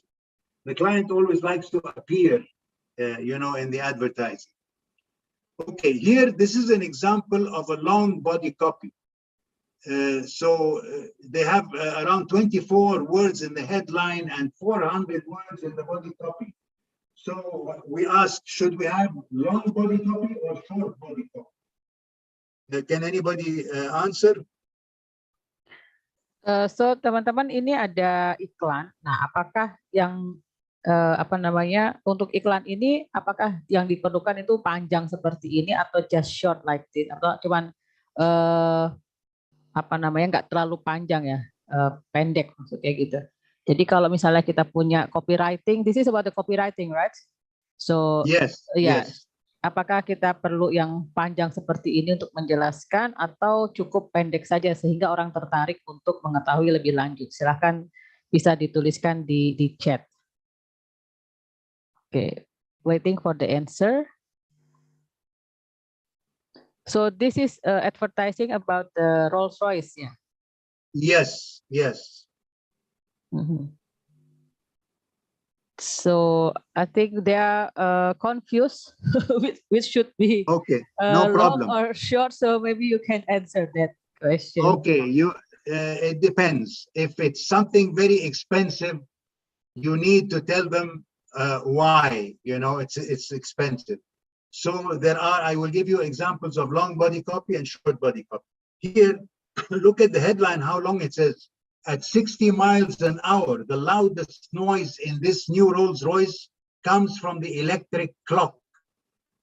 The client always likes to appear, you know, in the advertising. Okay, here, this is an example of a long body copy. They have around 24 words in the headline and 400 words in the body copy. So we ask, should we have long body copy or short body copy? Can anybody answer? So teman-teman, ini ada iklan. Nah, apakah yang untuk iklan ini, apakah yang diperlukan itu panjang seperti ini atau just short like this, atau cuman nggak terlalu panjang ya, pendek maksudnya gitu. Jadi kalau misalnya kita punya copywriting, this is about the copywriting, right? So yes, yes. Apakah kita perlu yang panjang seperti ini untuk menjelaskan atau cukup pendek saja sehingga orang tertarik untuk mengetahui lebih lanjut? Silahkan bisa dituliskan di chat. Okay, waiting for the answer. So this is advertising about the Rolls Royce, yeah? Yes, yes. Mm-hmm. So I think they are confused which should be okay, no problem. Long or short. So maybe you can answer that question. Okay, it depends. If it's something very expensive, you need to tell them why. You know, it's expensive. So I will give you examples of long body copy and short body copy. Here, look at the headline, how long it says. At 60 miles an hour, the loudest noise in this new Rolls Royce comes from the electric clock.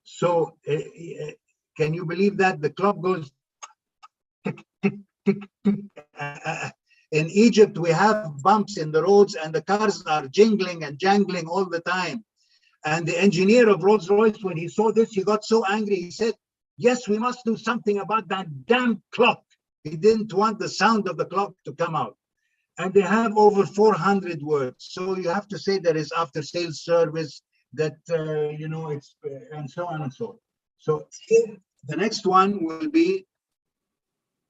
So can you believe that? The clock goes tick, tick, tick, tick. In Egypt, we have bumps in the roads and the cars are jingling and jangling all the time. And the engineer of Rolls-Royce, when he saw this, he got so angry. He said, yes, we must do something about that damn clock. He didn't want the sound of the clock to come out. And they have over 400 words. So you have to say there is after sales service, that, you know, it's, and so on and so on. So here, the next one will be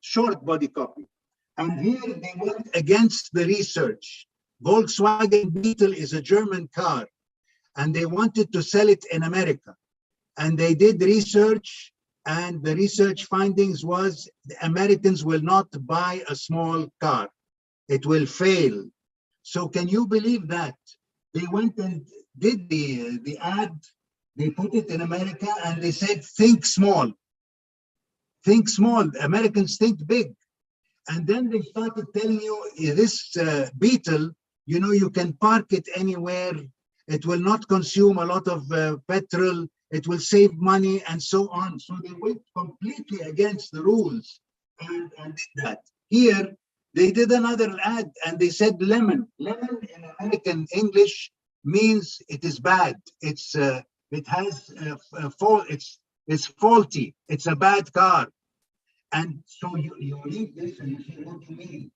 short body copy. And here they went against the research. Volkswagen Beetle is a German car, and they wanted to sell it in America. And they did research, and the research findings was the Americans will not buy a small car. It will fail. So can you believe that? They went and did the ad, they put it in America, and they said, think small. Think small. Americans think big. And then they started telling you this Beetle, you know, you can park it anywhere. It will not consume a lot of petrol. It will save money and so on. So they went completely against the rules and did that. Here, they did another ad and they said lemon. Lemon in American English means it is bad. It's it has it's faulty. It's a bad car. And so you read this and you say, what do you mean?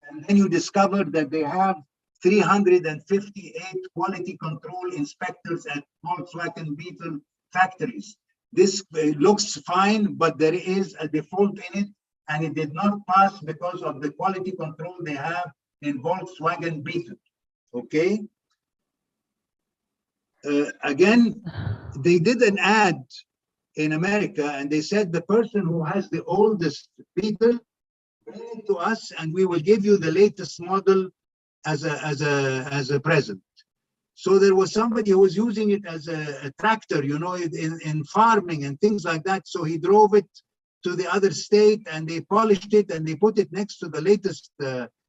And then you discover that they have 358 quality control inspectors at Volkswagen Beetle factories. This looks fine, but there is a default in it, and it did not pass because of the quality control they have in Volkswagen Beetle. Okay. Again, they did an ad in America, and they said the person who has the oldest Beetle, bring it to us, and we will give you the latest model as a present. So there was somebody who was using it as a tractor, you know, in farming and things like that. So he drove it to the other state, and they polished it, and they put it next to the latest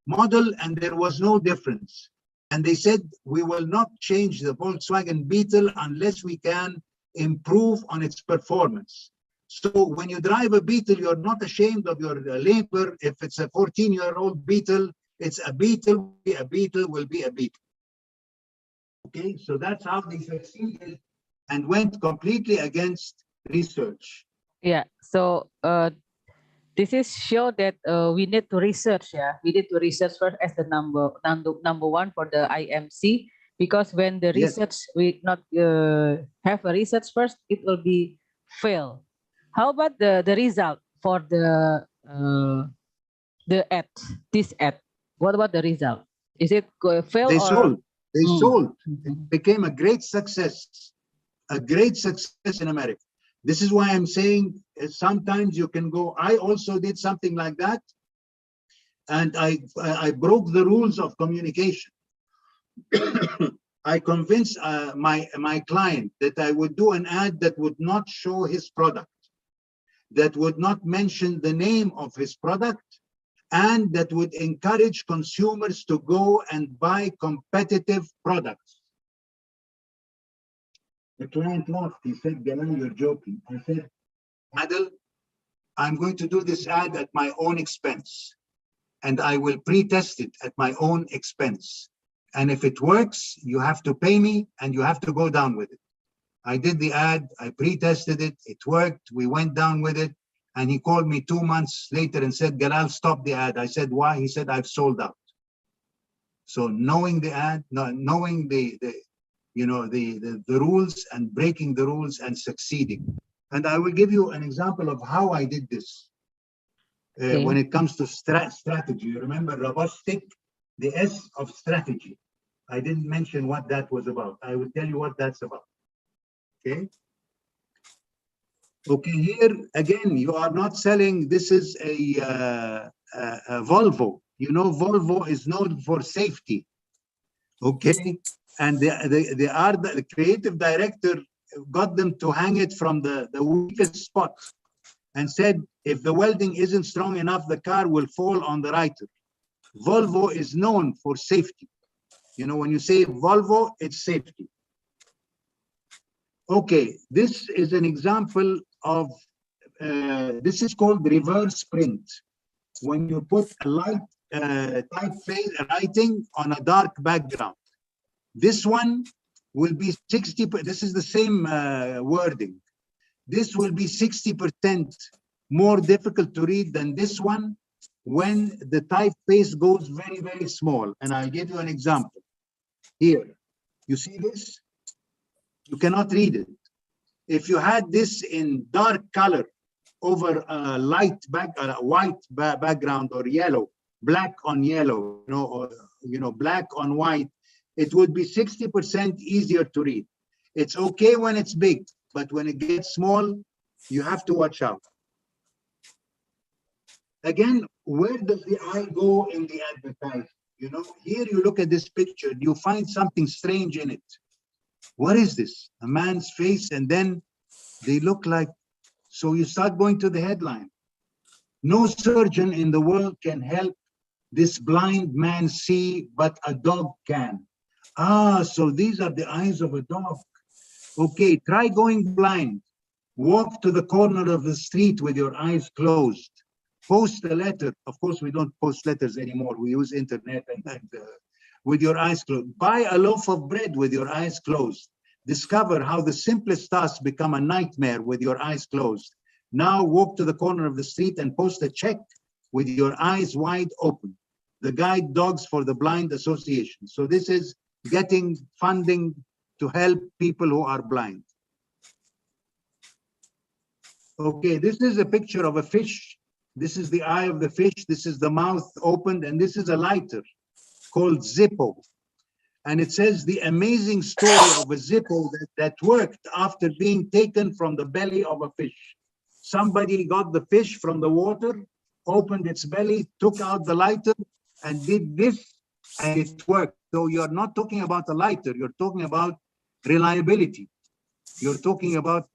model, and there was no difference. And they said, we will not change the Volkswagen Beetle unless we can improve on its performance. So when you drive a Beetle, you're not ashamed of your labor. If it's a 14-year-old Beetle, it's a Beetle. A Beetle will be a Beetle. Okay, so that's how they succeeded and went completely against research. Yeah, so this is show that we need to research. Yeah, we need to research first as the number one for the IMC, because when the research we not have a research first, it will be fail. How about the result for the ad, this ad? What about the result? Is it fail? They or sold. They sold. Mm-hmm. It became a great success in America. This is why I'm saying sometimes you can go. I also did something like that, and I broke the rules of communication. I convinced my client that I would do an ad that would not show his product, that would not mention the name of his product, and that would encourage consumers to go and buy competitive products. The client laughed. He said, Galan, you're joking. I said, Adel, I'm going to do this ad at my own expense, and I will pre-test it at my own expense. And if it works, you have to pay me and you have to go down with it. I did the ad, I pre-tested it, it worked, we went down with it. And he called me 2 months later and said, Galal, stop the ad. I said, why? He said, I've sold out. So knowing the ad, knowing the rules and breaking the rules and succeeding. And I will give you an example of how I did this. When it comes to strategy, you remember Robustic, the S of strategy. I didn't mention what that was about. I will tell you what that's about. Okay. Okay, here again, you are not selling. This is a Volvo. You know, Volvo is known for safety. Okay, and the creative director got them to hang it from the weakest spot, and said, if the welding isn't strong enough, the car will fall on the rider. Volvo is known for safety. You know, when you say Volvo, it's safety. Okay, this is an example of, this is called reverse print. When you put a light typeface writing on a dark background. This one will be 60, this is the same wording. This will be 60% more difficult to read than this one when the typeface goes very, very small. And I'll give you an example. Here, you see this? You cannot read it. If you had this in dark color over a light white background or yellow, black on yellow, or black on white, it would be 60% easier to read. It's okay when it's big, but when it gets small, you have to watch out. Again, where does the eye go in the advertising? Here you look at this picture, you find something strange in it. What is this? A man's face, and then they look like, so you start going to the headline. No surgeon in the world can help this blind man see, but a dog can. Ah, so these are the eyes of a dog. Okay, try going blind. Walk to the corner of the street with your eyes closed. Post a letter. Of course, we don't post letters anymore. We use internet and with your eyes closed. Buy a loaf of bread with your eyes closed. Discover how the simplest tasks become a nightmare with your eyes closed. Now walk to the corner of the street and post a check with your eyes wide open. The Guide Dogs for the Blind Association. So this is getting funding to help people who are blind. Okay, this is a picture of a fish. This is the eye of the fish. This is the mouth opened, and this is a lighter called Zippo. And it says the amazing story of a Zippo that worked after being taken from the belly of a fish. Somebody got the fish from the water, opened its belly, took out the lighter, and did this, and it worked. So you're not talking about a lighter, you're talking about reliability. You're talking about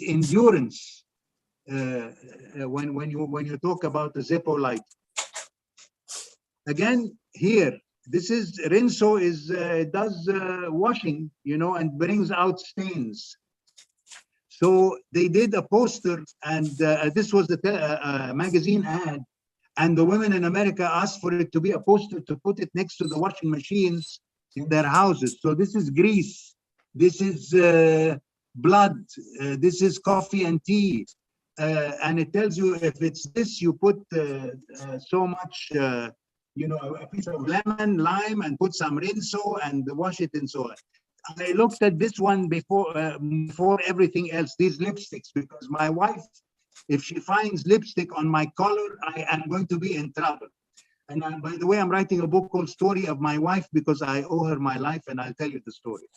endurance when you talk about the Zippo light. Again, here, this is Rinso does washing, and brings out stains. So they did a poster, and this was the magazine ad, and the women in America asked for it to be a poster to put it next to the washing machines in their houses. So this is grease, this is blood, this is coffee and tea, and it tells you if it's this, you put so much, a piece of lemon, lime, and put some Rinso and wash it and so on. I looked at this one before everything else, these lipsticks, because my wife, if she finds lipstick on my collar, I am going to be in trouble. And by the way, I'm writing a book called Story of My Wife because I owe her my life, and I'll tell you the story.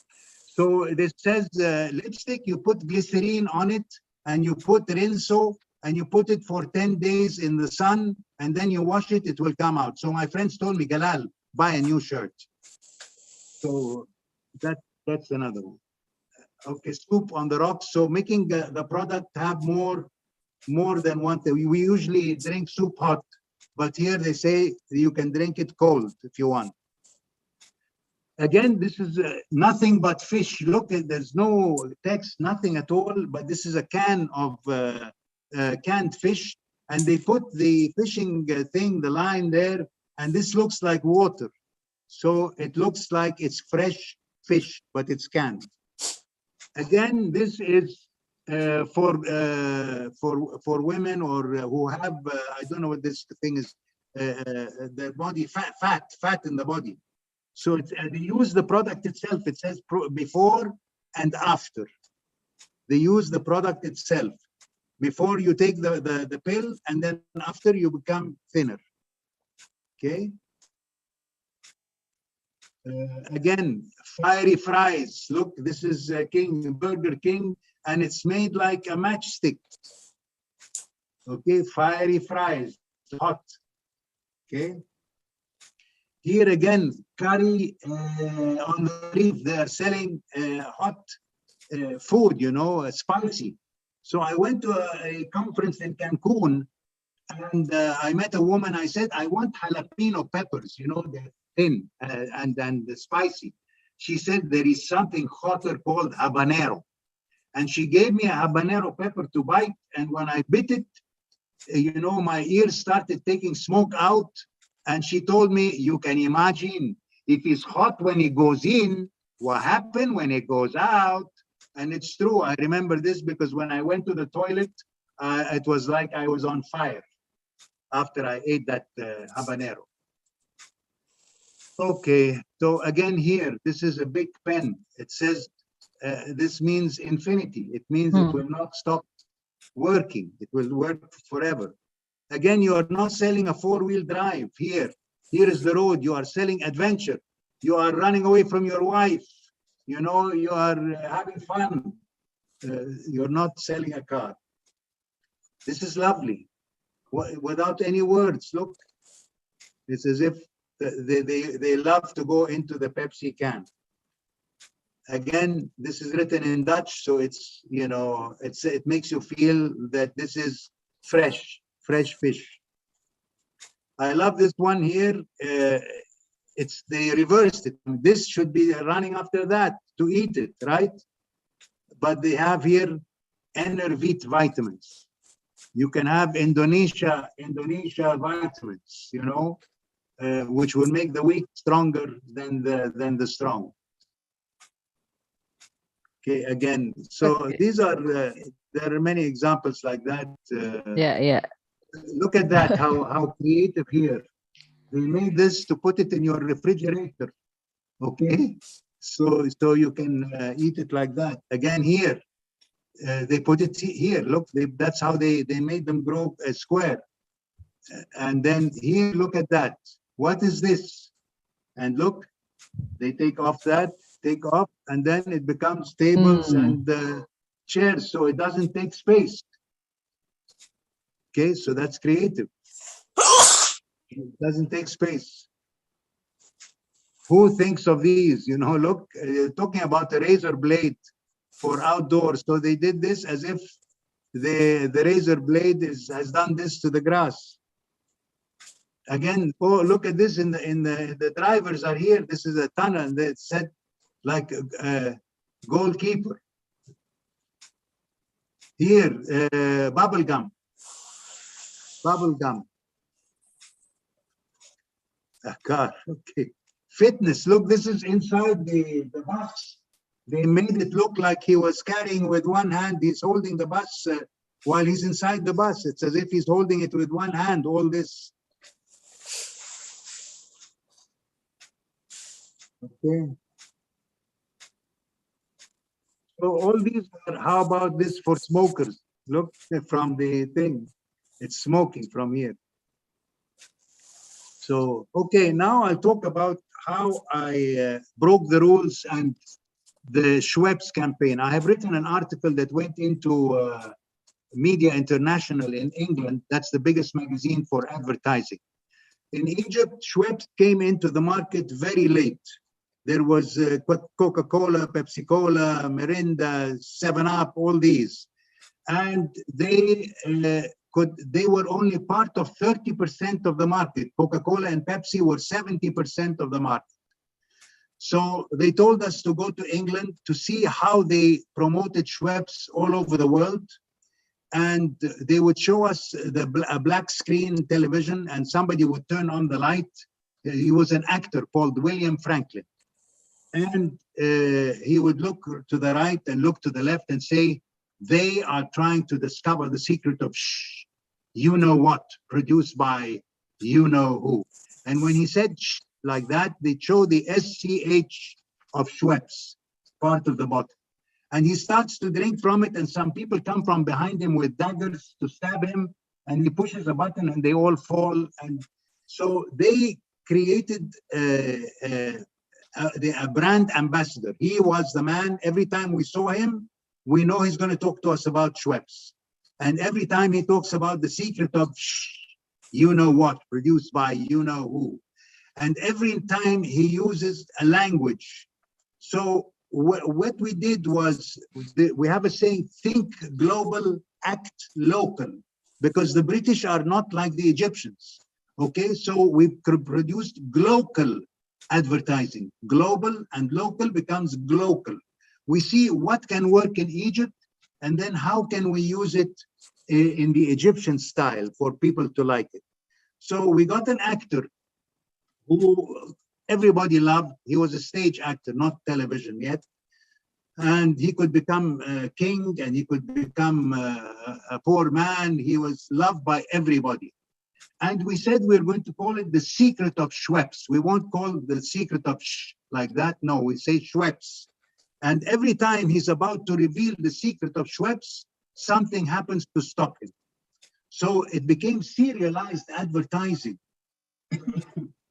So this says lipstick, you put glycerine on it, and you put Rinso, and you put it for 10 days in the sun, and then you wash it, it will come out. So my friends told me, Galal, buy a new shirt. So that's another one. Okay, Scoop on the rocks. So making the product have more than one thing. We usually drink soup hot, but here they say you can drink it cold if you want. Again, this is nothing but fish. Look, there's no text, nothing at all, but this is a can of canned fish, and they put the fishing thing, the line there, and this looks like water. So it looks like it's fresh fish, but it's canned. Again, this is for women or who have I don't know what this thing is, their body fat in the body. So they use the product itself. It says before and after. They use the product itself. Before you take the pill, and then after you become thinner. Okay. Again, fiery fries. Look, this is Burger King, and it's made like a matchstick. Okay, fiery fries, hot. Okay. Here again, curry on the reef. They are selling hot food, spicy. So I went to a conference in Cancun, and I met a woman. I said, I want jalapeno peppers, the thin and the spicy. She said, there is something hotter called habanero. And she gave me a habanero pepper to bite. And when I bit it, my ears started taking smoke out. And she told me, you can imagine if it's hot when it goes in, what happened when it goes out? And it's true. I remember this because when I went to the toilet, it was like I was on fire after I ate that habanero. Okay, so again here, this is a big pen. It says, this means infinity. It means it will not stop working. It will work forever. Again, you are not selling a four-wheel drive here. Here is the road. You are selling adventure. You are running away from your wife. You know, you are having fun. You're not selling a car. This is lovely. Without any words, look. It's as if they love to go into the Pepsi can. Again, this is written in Dutch, so it's, you know, it makes you feel that this is fresh fish. I love this one here. They reversed it. This should be running after that to eat it, right? But they have here enervit vitamins. You can have Indonesia vitamins, you know, which will make the weak stronger than the strong. Okay, again, so these are there are many examples like that. Yeah. Look at that, how creative here. They made this to put it in your refrigerator. Okay, so you can eat it like that. Again here, they put it here. Look, that's how they made them grow a square. And then here, look at that. What is this? And look, they take off, and then it becomes tables and chairs, so it doesn't take space. Okay, so that's creative. It doesn't take space. Who thinks of these? You know, look, talking about the razor blade for outdoors. So they did this as if the razor blade has done this to the grass. Again, oh, look at this. In the drivers are here. This is a tunnel, and they said like a goalkeeper. Here, bubble gum. A car. Okay. Fitness. Look, this is inside the bus. They made it look like he was carrying with one hand. He's holding the bus while he's inside the bus. It's as if he's holding it with one hand. All this. Okay. So all these are, how about this for smokers? Look from the thing. It's smoking from here. So, okay, now I'll talk about how I broke the rules and the Schweppes campaign. I have written an article that went into Media International in England. That's the biggest magazine for advertising. In Egypt, Schweppes came into the market very late. There was Coca-Cola, Pepsi-Cola, Mirinda, 7-Up, all these. And they were only part of 30% of the market. Coca-Cola and Pepsi were 70% of the market. So they told us to go to England to see how they promoted Schweppes all over the world. And they would show us a black screen television, and somebody would turn on the light. He was an actor called William Franklin. And he would look to the right and look to the left and say, they are trying to discover the secret of you know what, produced by you know who. And when he said like that, they show the SCH of Schweppes, part of the bottle. And he starts to drink from it, and some people come from behind him with daggers to stab him, and he pushes a button and they all fall. And so they created a brand ambassador. He was the man. Every time we saw him, we know he's going to talk to us about Schweppes. And every time he talks about the secret of you know what, produced by you know who. And every time he uses a language. So what we did was, we have a saying, think global, act local, because the British are not like the Egyptians. Okay, so we produced global advertising. Global and local becomes glocal. We see what can work in Egypt, and then how can we use it in the Egyptian style for people to like it. So we got an actor who everybody loved. He was a stage actor, not television yet. And he could become a king, and he could become a poor man. He was loved by everybody. And we said we're going to call it the secret of Schweppes. We won't call the secret of like that. No, we say Schweppes. And every time he's about to reveal the secret of Schweppes, something happens to stop him. So it became serialized advertising.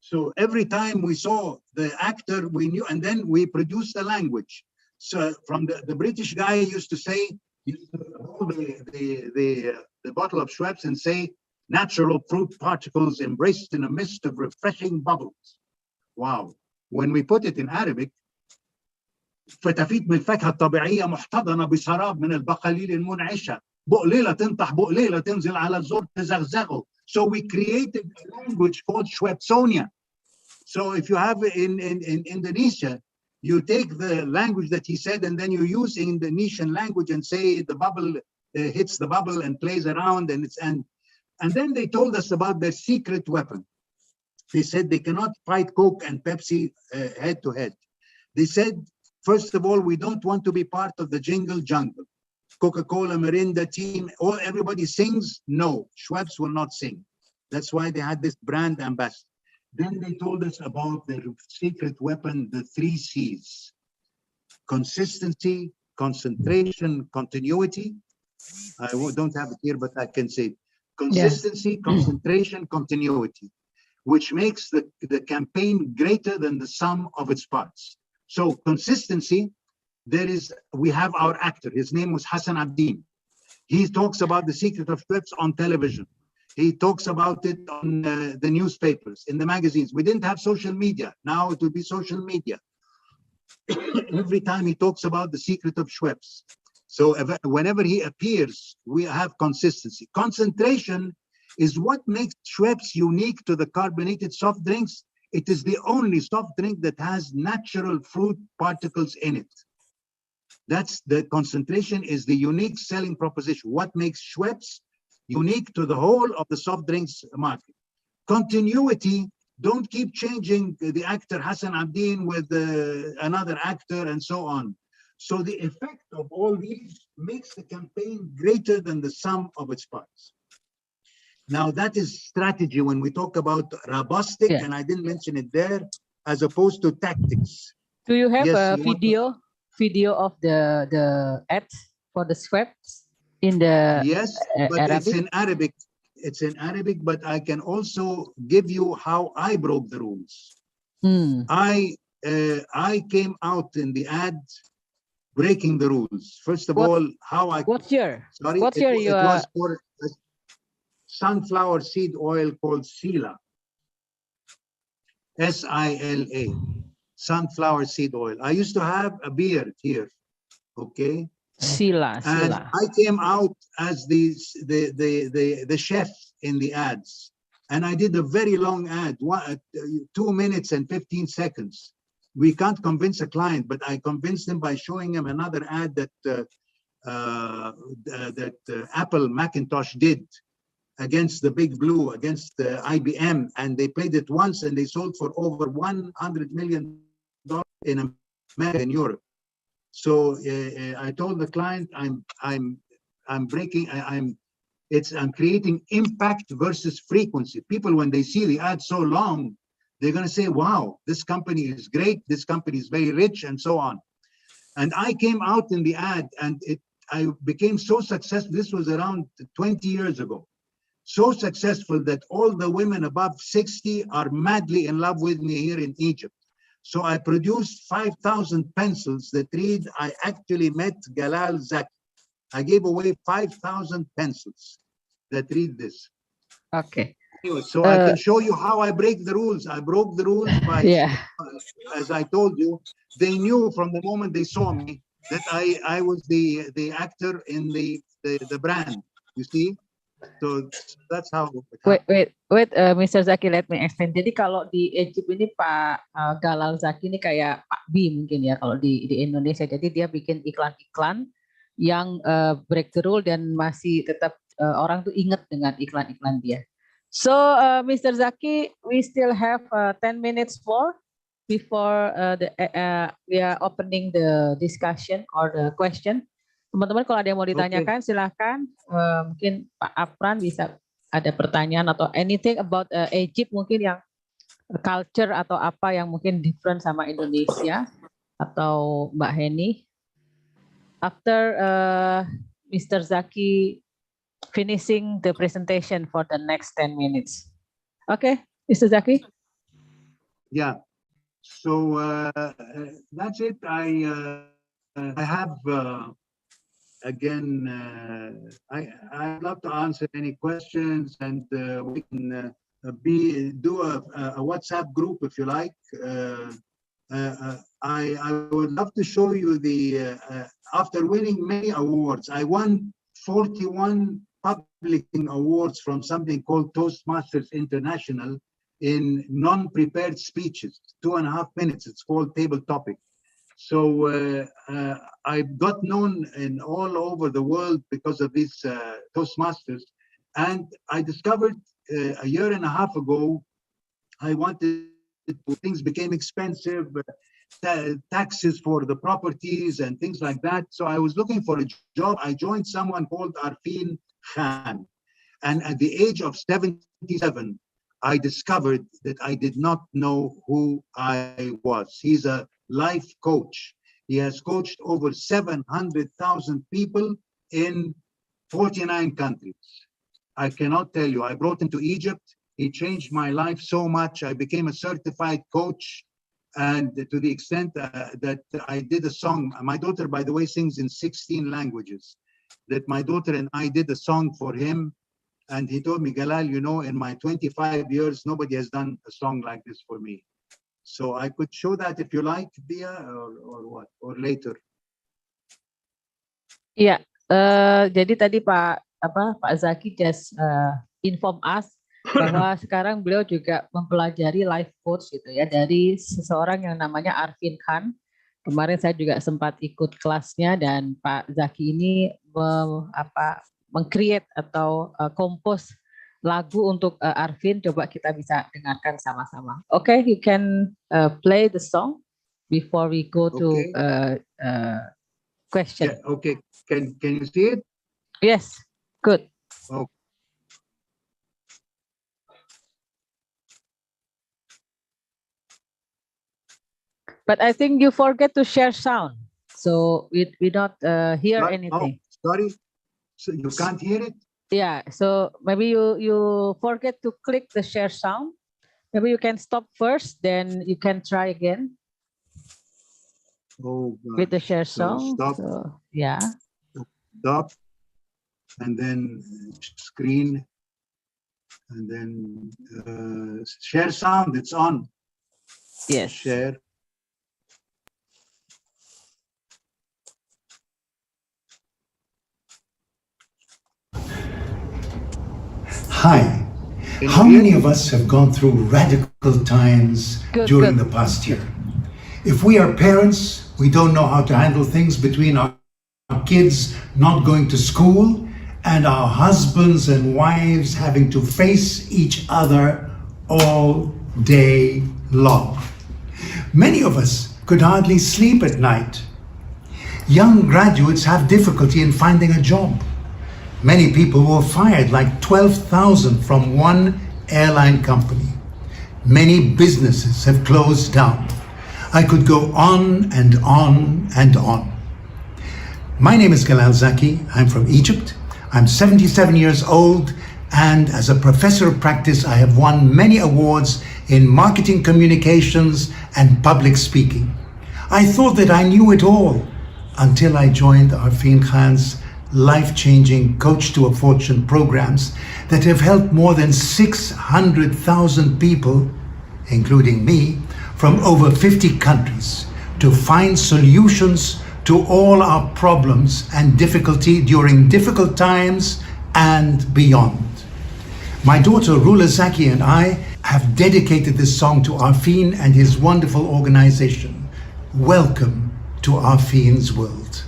So every time we saw the actor, we knew, and then we produced the language. So from the British guy used to say, he used to hold the bottle of Schweppes and say, natural fruit particles embraced in a mist of refreshing bubbles. Wow. When we put it in Arabic, فتافيت من الفاكهة الطبيعية محتضنة بسراب من البقاليل المنعشة. بقليلة تنطح بقليلة تنزل على الزور تزغزغه. So we created a language called Schweppsonia. So if you have in Indonesia, you take the language that he said and then you use Indonesian language and say the bubble hits the bubble and plays around, and then they told us about their secret weapon. They said they cannot fight Coke and Pepsi head to head. They said, first of all, we don't want to be part of the jingle jungle. Coca-Cola, Mirinda team, everybody sings. No, Schweppes will not sing. That's why they had this brand ambassador. Then they told us about their secret weapon, the 3 C's. Consistency, concentration, continuity. I don't have it here, but I can say consistency, concentration, continuity, which makes the campaign greater than the sum of its parts. So consistency, we have our actor. His name was Hassan Abdin. He talks about the secret of Schweppes on television. He talks about it on the newspapers, in the magazines. We didn't have social media. Now it will be social media. Every time he talks about the secret of Schweppes. So whenever he appears, we have consistency. Concentration is what makes Schweppes unique to the carbonated soft drinks. It is the only soft drink that has natural fruit particles in it. That's the concentration is the unique selling proposition. What makes Schweppes unique to the whole of the soft drinks market. Continuity, don't keep changing the actor Hassan Abdin with another actor and so on. So the effect of all these makes the campaign greater than the sum of its parts. Now that is strategy when we talk about robustic, and I didn't mention it there, as opposed to tactics. Do you have a video of the ads for the Schweppes? In the but Arabic? It's in Arabic. It's in Arabic, but I can also give you how I broke the rules. I came out in the ad breaking the rules. First of all, how I what's your it was for sunflower seed oil called Sila. S-I-L-A. Sunflower seed oil. I used to have a beard here. Okay. Sila. And I came out as the chef in the ads, and I did a very long ad, 2 minutes and 15 seconds. We can't convince a client, but I convinced him by showing him another ad that Apple Macintosh did against the Big Blue, against IBM, and they played it once, and they sold for over $100 million in America and Europe. So I told the client, I'm creating impact versus frequency. People, when they see the ad so long, they're going to say, wow, this company is great. This company is very rich, and so on. And I came out in the ad, and I became so successful. This was around 20 years ago. So successful that all the women above 60 are madly in love with me here in Egypt. So I produced 5,000 pencils that read, I actually met Galal Zaki. I gave away 5,000 pencils that read this. Okay. So I can show you how I break the rules. I broke the rules by, as I told you, they knew from the moment they saw me that I was the actor in the brand, you see? So that's how. Wait, Mr. Zaki, let me explain. Jadi kalau di Egypt ini Pak Galal Zaki ini kayak Pak B mungkin ya kalau di Indonesia. Jadi dia bikin iklan-iklan yang break the rule dan masih tetap orang tuh ingat dengan iklan-iklan dia. So, Mr. Zaki, we still have 10 minutes more before we are opening the discussion or the question. Teman-teman, kalau ada yang mau ditanyakan, silahkan. Mungkin Pak Apran bisa ada pertanyaan atau anything about Egypt, mungkin yang culture atau apa yang mungkin different sama Indonesia, atau Mbak Heni. After Mr. Zaki finishing the presentation for the next 10 minutes. Okay, Mr. Zaki? Yeah. So that's it. I have again. I'd love to answer any questions, and we can do a WhatsApp group if you like. I would love to show you the after winning many awards. I won 41 publishing awards from something called Toastmasters International in non-prepared speeches, 2.5 minutes. It's called Table Topic. So I got known in all over the world because of these Toastmasters. And I discovered a year and a half ago, I wanted, things became expensive, taxes for the properties and things like that. So I was looking for a job. I joined someone called Arfin Khan. And at the age of 77, I discovered that I did not know who I was. He's a life coach. He has coached over 700,000 people in 49 countries. I cannot tell you. I brought him to Egypt. He changed my life so much. I became a certified coach. And to the extent that I did a song, my daughter, by the way, sings in 16 languages, that my daughter and I did a song for him. And he told me, Galal, you know, in my 25 years, nobody has done a song like this for me. So I could show that if you like, Diah, or what, or later. Iya, jadi tadi Pak Zaki just inform us bahwa sekarang beliau juga mempelajari life coach gitu ya dari seseorang yang namanya Arfin Khan. Kemarin saya juga sempat ikut kelasnya dan Pak Zaki ini meng-create atau compose lagu untuk Arfin. Coba kita bisa dengarkan sama-sama. Okay, you can play the song before we go to question. Yeah, okay, can you see it? Yes, good. Okay. But I think you forget to share sound, so we don't hear anything. Oh, sorry, so you can't hear it? Yeah, so maybe you forget to click the share sound. Maybe you can stop first, then you can try again. Oh, God. With the share sound. Stop. So, yeah. Stop, and then screen, and then share sound. It's on. Yes. Share. Hi. How many of us have gone through radical times during the past year? If we are parents, we don't know how to handle things between our kids not going to school and our husbands and wives having to face each other all day long. Many of us could hardly sleep at night. Young graduates have difficulty in finding a job. Many people were fired, like 12,000 from one airline company. Many businesses have closed down. I could go on and on and on. My name is Galal Zaki. I'm from Egypt. I'm 77 years old, and as a professor of practice, I have won many awards in marketing communications and public speaking. I thought that I knew it all until I joined Arfin Khan's life-changing Coach to a Fortune programs that have helped more than 600,000 people, including me, from over 50 countries to find solutions to all our problems and difficulty during difficult times and beyond. My daughter Rula Zaki and I have dedicated this song to Arfin and his wonderful organization. Welcome to Arfin's world.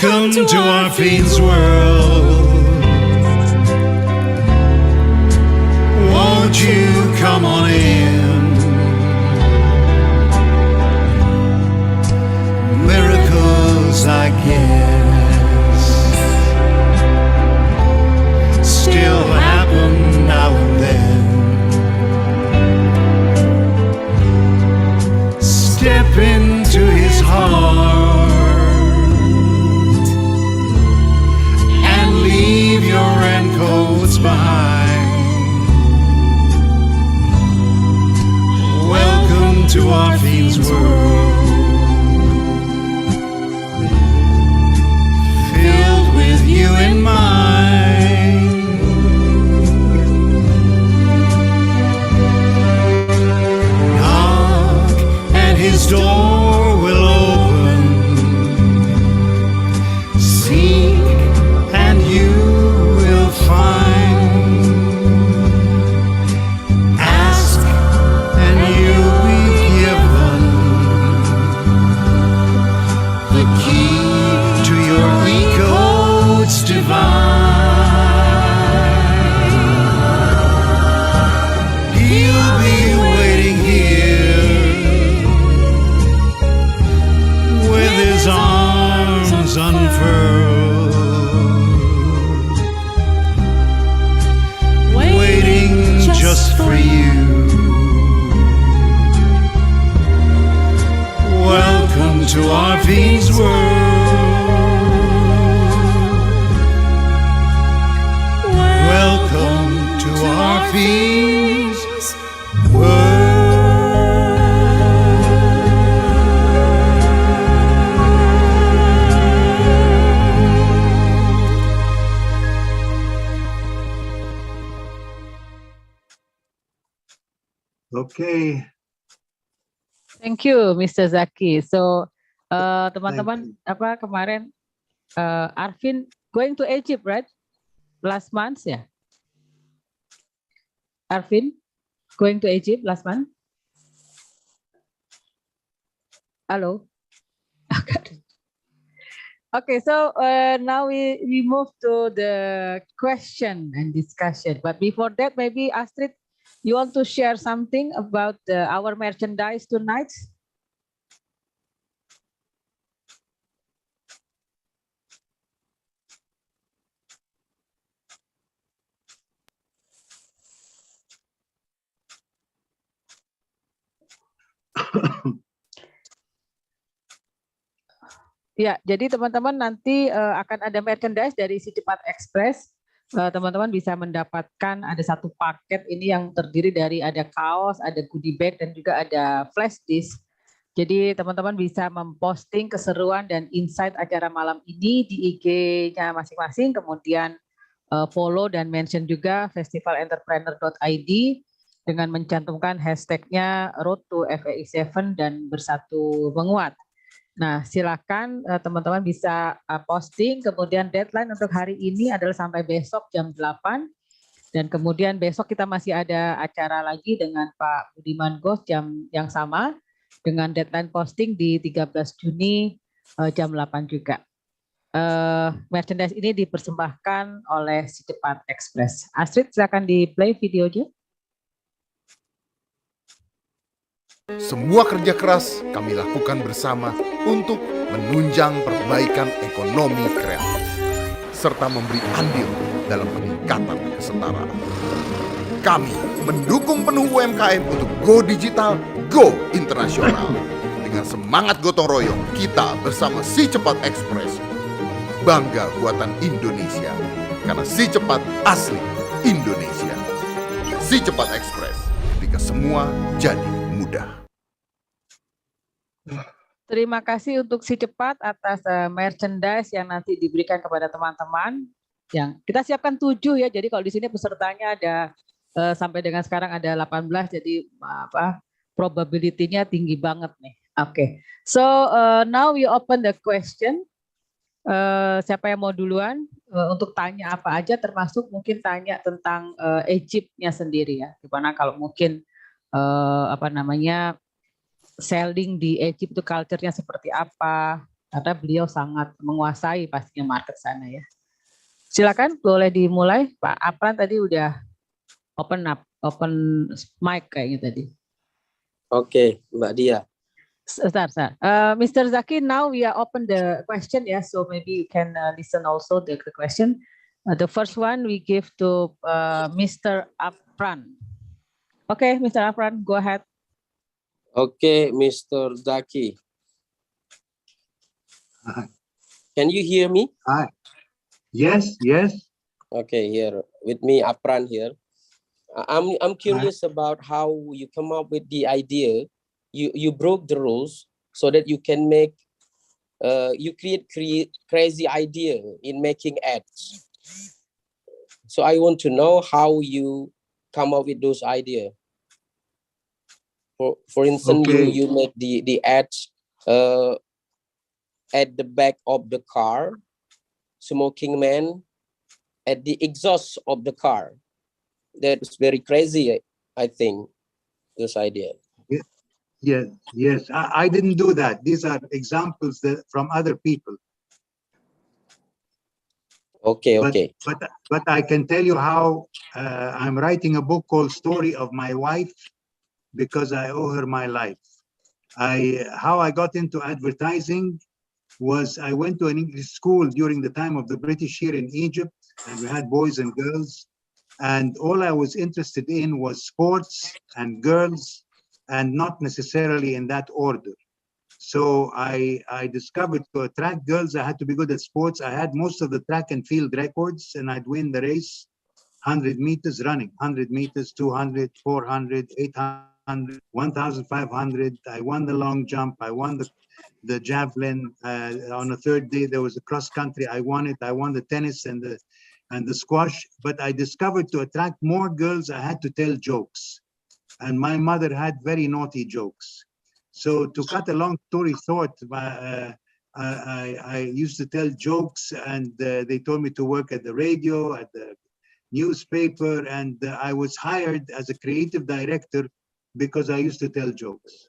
Welcome to our fiend's world. Won't you come on in? Miracles, I guess, still happen now and then. Step into his heart and leave your raincoats behind. Welcome to our fiend's world, filled with you in mind. Knock and his door will open. Seek and you will find. Ask and you'll be given the key to your eco's divine. He'll be waiting here with his arms unfurled, waiting just for you. Welcome to our fiend's world. Welcome to our fiend's world. Okay. Thank you, Mr. Zaki. So, teman-teman, apa kemarin Arvin going to Egypt, right? Last month, ya? Arvin going to Egypt last month? Hello? Okay, so now we move to the question and discussion. But before that, maybe Astrid, you want to share something about our merchandise tonight? Ya, jadi teman-teman nanti akan ada merchandise dari Si Cepat Express. Teman-teman bisa mendapatkan ada satu paket ini yang terdiri dari ada kaos, ada goodie bag, dan juga ada flash disk. Jadi teman-teman bisa memposting keseruan dan insight acara malam ini di IG-nya masing-masing, kemudian follow dan mention juga festivalentrepreneur.id dengan mencantumkan hashtagnya Road to FEI7 dan Bersatu Menguat. Nah, silakan teman-teman bisa posting, kemudian deadline untuk hari ini adalah sampai besok jam 8, dan kemudian besok kita masih ada acara lagi dengan Pak Budiman Ghosh jam yang sama, dengan deadline posting di 13 Juni jam 8 juga. Merchandise ini dipersembahkan oleh Si Cepat Express. Astrid, silakan di play videonya. Semua kerja keras kami lakukan bersama untuk menunjang perbaikan ekonomi kreatif serta memberi andil dalam peningkatan kesetaraan. Kami mendukung penuh UMKM untuk go digital, go internasional. Dengan semangat gotong royong, kita bersama Si Cepat Express bangga buatan Indonesia, karena Si Cepat asli Indonesia. Si Cepat Express, ketika semua jadi mudah. Terima kasih untuk Si Cepat atas merchandise yang nanti diberikan kepada teman-teman. Yang kita siapkan 7 ya. Jadi kalau di sini pesertanya ada sampai dengan sekarang ada 18, jadi probability-nya tinggi banget nih. Oke. So now we open the question. Siapa yang mau duluan untuk tanya apa aja, termasuk mungkin tanya tentang Egypt-nya sendiri ya. Gimana kalau mungkin selling di Egypt itu culture-nya seperti apa, karena beliau sangat menguasai pastinya market sana ya. Silakan boleh dimulai, Pak Apran tadi udah open mic kayaknya tadi. Oke, Mbak Diah. Start. Mr. Zaki, now we are open the question, yeah, so maybe you can listen also the question. The first one we give to Mr. Apran. Okay, Mr. Apran, go ahead. Okay, Mr. Zaki. Hi. Can you hear me? Hi. Yes, yes. Okay, here with me, Apran here. I'm curious about how you come up with the idea. You broke the rules so that you can make you create crazy idea in making ads. So I want to know how you come up with those ideas. For instance, Okay. you make the ads at the back of the car, smoking man at the exhaust of the car. That's very crazy, I think, this idea. Yes. I didn't do that. These are examples from other people. Okay. But I can tell you how I'm writing a book called Story of My Wife because I owe her my life. How I got into advertising was I went to an English school during the time of the British here in Egypt, and we had boys and girls. And all I was interested in was sports and girls, and not necessarily in that order. So I discovered to attract girls, I had to be good at sports. I had most of the track and field records, and I'd win the race, 100 meters running, 100 meters, 200, 400, 800, 1,500. I won the long jump. I won the javelin. On the third day, there was a cross country. I won it. I won the tennis and the squash. But I discovered to attract more girls, I had to tell jokes. And my mother had very naughty jokes. So to cut a long story short, I used to tell jokes, and they told me to work at the radio, at the newspaper, and I was hired as a creative director because I used to tell jokes.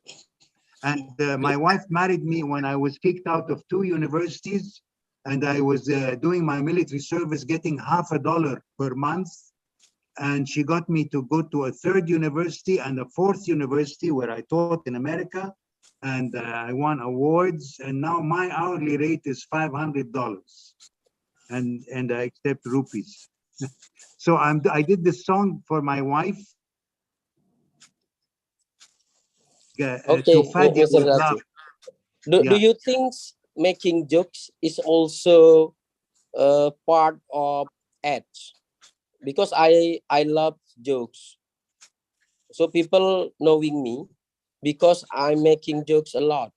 And my wife married me when I was kicked out of 2 universities, and I was doing my military service, getting $50 per month. And she got me to go to a 3rd university and a 4th university where I taught in America, and I won awards. And now my hourly rate is $500, and I accept rupees. So I did this song for my wife. Okay, Mr. Zaki. Do you think making jokes is also part of ads? Because I love jokes. So people knowing me because I'm making jokes a lot.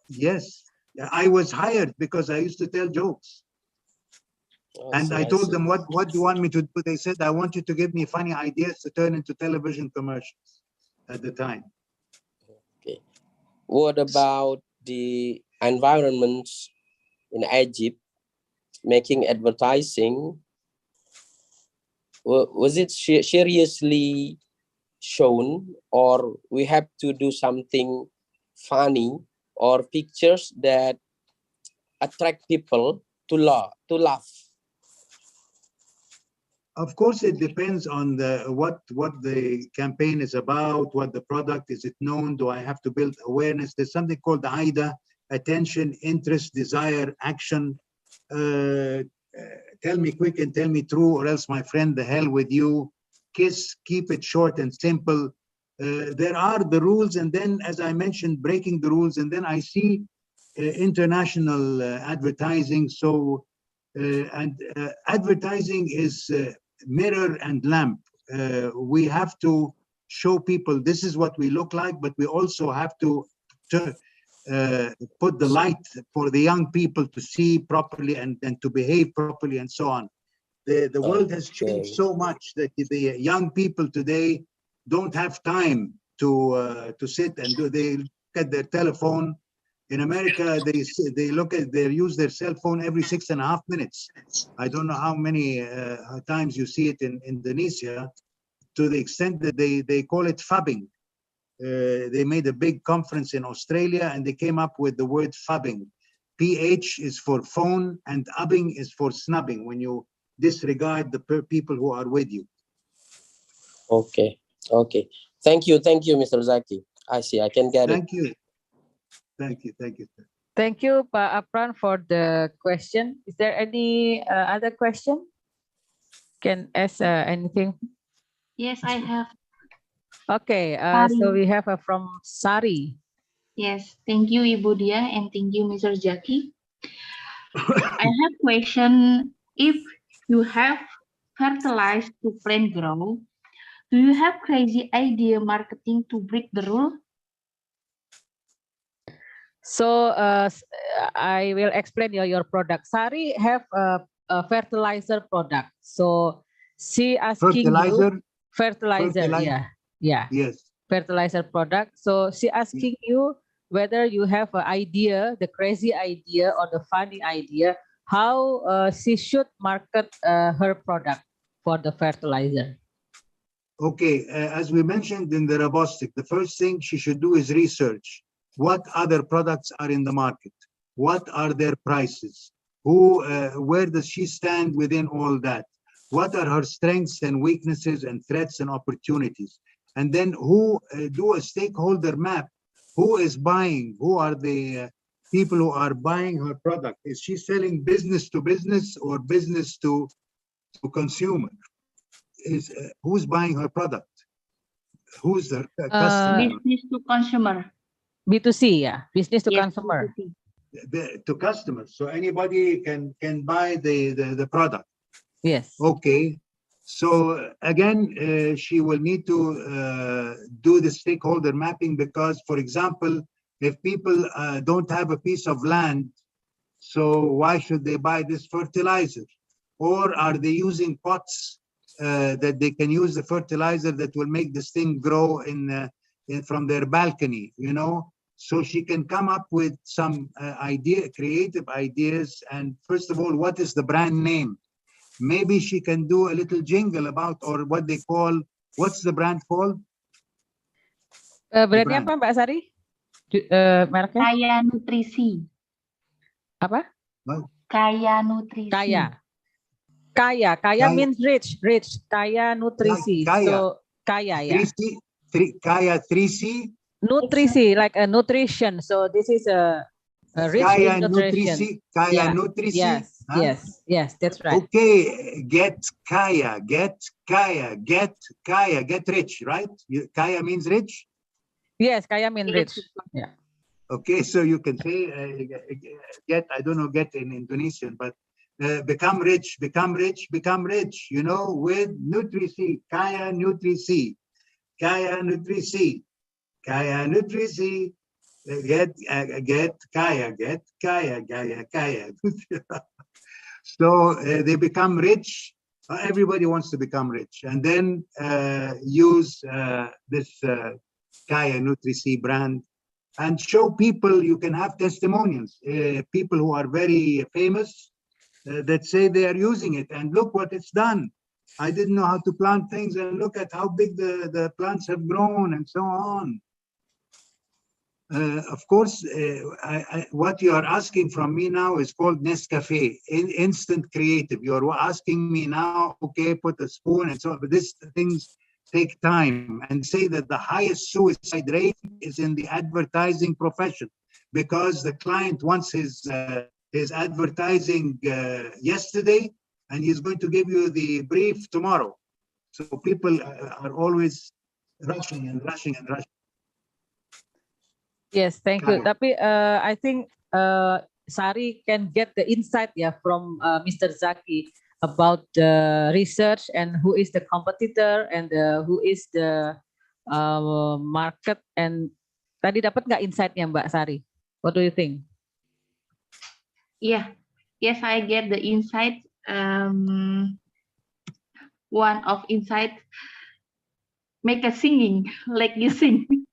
Yes, I was hired because I used to tell jokes. And I told them, what do you want me to do? They said, I want you to give me funny ideas to turn into television commercials at the time. Okay. What about the environment in Egypt, making advertising? Was it seriously shown, or we have to do something funny or pictures that attract people to laugh? Of course, it depends on what the campaign is about, what the product is. It known? Do I have to build awareness? There's something called the AIDA: attention, interest, desire, action. Tell me quick and tell me true, or else, my friend, the hell with you. Kiss, keep it short and simple. There are the rules, and then, as I mentioned, breaking the rules, and then I see international advertising. So, advertising is mirror and lamp. We have to show people this is what we look like, but we also have to put the light for the young people to see properly and to behave properly and so on. The world has changed so much that the young people today don't have time to sit and they look at their telephone. In America, they use their cell phone every 6.5 minutes. I don't know how many times you see it in Indonesia, to the extent that they call it phubbing. They made a big conference in Australia and they came up with the word fubbing. PH is for phone and ubbing is for snubbing, when you disregard the people who are with you. Okay. Okay. Thank you, Mr. Zaki. I see. I can get it. Thank you. Thank you. Thank you, sir. Thank you, Pak Apran, for the question. Is there any other question? Can ask anything? Yes, I have. Okay, Sari. so we have from Sari. Yes, thank you, Ibu Diah, and thank you, Mr. Zaki. I have question. If you have fertilized to plant grow, do you have crazy idea marketing to break the rule? So I will explain your product. Sari have a fertilizer product. So she asking you fertilizer. Yeah. Yes. Fertilizer product. So she asking you whether you have an idea, the crazy idea or the funny idea, how she should market her product for the fertilizer. Okay, as we mentioned in the Robustic, the first thing she should do is research. What other products are in the market? What are their prices? Where does she stand within all that? What are her strengths and weaknesses and threats and opportunities? And then do a stakeholder map. Who is buying? Who are the people who are buying her product? Is she selling business to business or business to consumer? Who's buying her product? Who's the customer? Business to consumer. B2C, yeah, business to Yes, consumer. B2C. To customers, so anybody can buy the product. Yes. Okay, so again, she will need to do the stakeholder mapping, because, for example, if people don't have a piece of land, so why should they buy this fertilizer? Or are they using pots that they can use the fertilizer that will make this thing grow from their balcony, you know? So she can come up with some creative ideas. And first of all, what is the brand name? Maybe she can do a little jingle about, or what they call, what's the brand called? Brandnya apa, Mbak Sari? Mereknya? Kaya Nutrisi. Apa? Kaya Nutrisi. Kaya means rich. Kaya nutrisi. So kaya, yeah. Kaya 3C. Nutrisi, like a nutrition. So this is a rich Kaya in nutrition. Kaya Nutrisi. Yes, that's right. Okay, get rich, right? Kaya means rich? Yes, kaya means rich. Yeah. Okay, so you can say I don't know, get in Indonesian, but become rich, you know, with Nutrisi, Kaya Nutrisi. Get kaya. So they become rich. Everybody wants to become rich, and then use this Kaya Nutrisi brand and show people. You can have testimonials, people who are very famous that say they are using it, and look what it's done. I didn't know how to plant things, and look at how big the plants have grown, and so on. Of course, what you are asking from me now is called Nescafe, instant creative. You are asking me now, okay, put a spoon and so on, but these things take time. And say that the highest suicide rate is in the advertising profession, because the client wants his advertising yesterday, and he's going to give you the brief tomorrow. So people are always rushing and rushing and rushing. Yes, thank you. Tapi I think Sari can get the insight, yeah, from Mr. Zaki about the research and who is the competitor and who is the market. And tadi dapat nggak insight-nya, Mbak Sari? What do you think? Yeah, yes, I get the insight. One of insight, make a singing like you sing.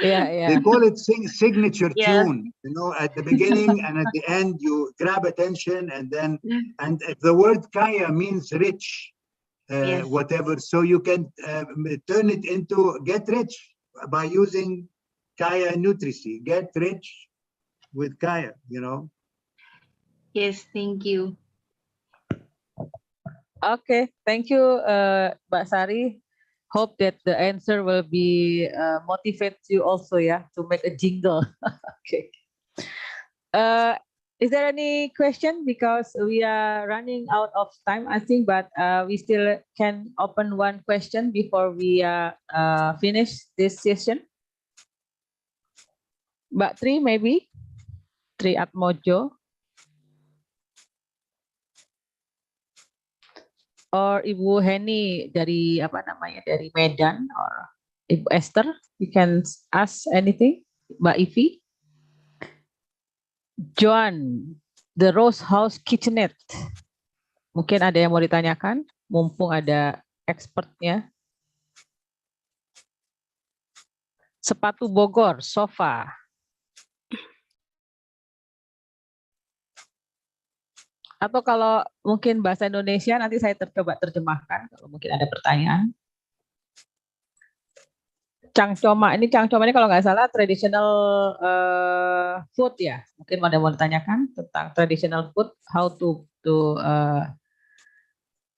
Yeah. They call it signature tune. You know, at the beginning and at the end, you grab attention, and then the word kaya means rich, whatever. So you can turn it into get rich. by using Kaya Nutricy. Get rich with Kaya, you know. Yes, thank you. Okay, thank you, Mbak Sari. Hope that the answer will be motivate you also, yeah, to make a jingle. Okay. Is there any question? Because we are running out of time, I think, but we still can open one question before we finish this session. Mbak Tri, maybe? Tri Atmojo? Or Ibu Heni dari apa namanya, dari Medan, or Ibu Esther, you can ask anything. Mbak Ivi? Joan, the Rose House Kitchenette. Mungkin ada yang mau ditanyakan, mumpung ada expertnya. Sepatu Bogor, sofa. Atau kalau mungkin bahasa Indonesia nanti saya coba terjemahkan kalau mungkin ada pertanyaan. Cangcoma, ini cangcoma ini kalau nggak salah traditional food ya. Mungkin ada mau ditanyakan tentang traditional food, how to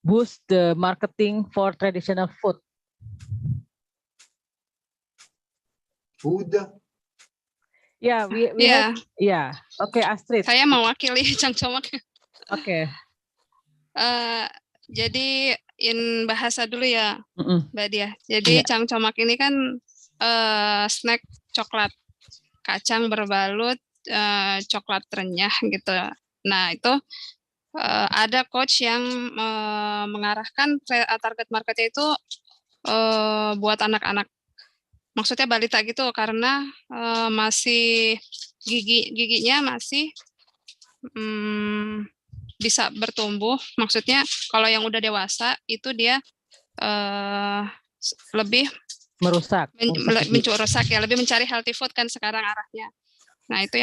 boost the marketing for traditional food. Food. Ya, we Ya, have, ya. Oke, Astrid. saya mewakili Cangcomak. Oke. Jadi bahasa dulu ya, Mm-mm. Mbak Diah. Jadi Iya. Cangcomak ini kan snack coklat, kacang berbalut coklat renyah gitu. Nah itu ada coach yang mengarahkan target marketnya itu buat anak-anak. Maksudnya balita gitu karena masih giginya masih bisa bertumbuh. Maksudnya kalau yang udah dewasa itu dia lebih Merusak ya, lebih mencari healthy food kan sekarang arahnya. Nah itu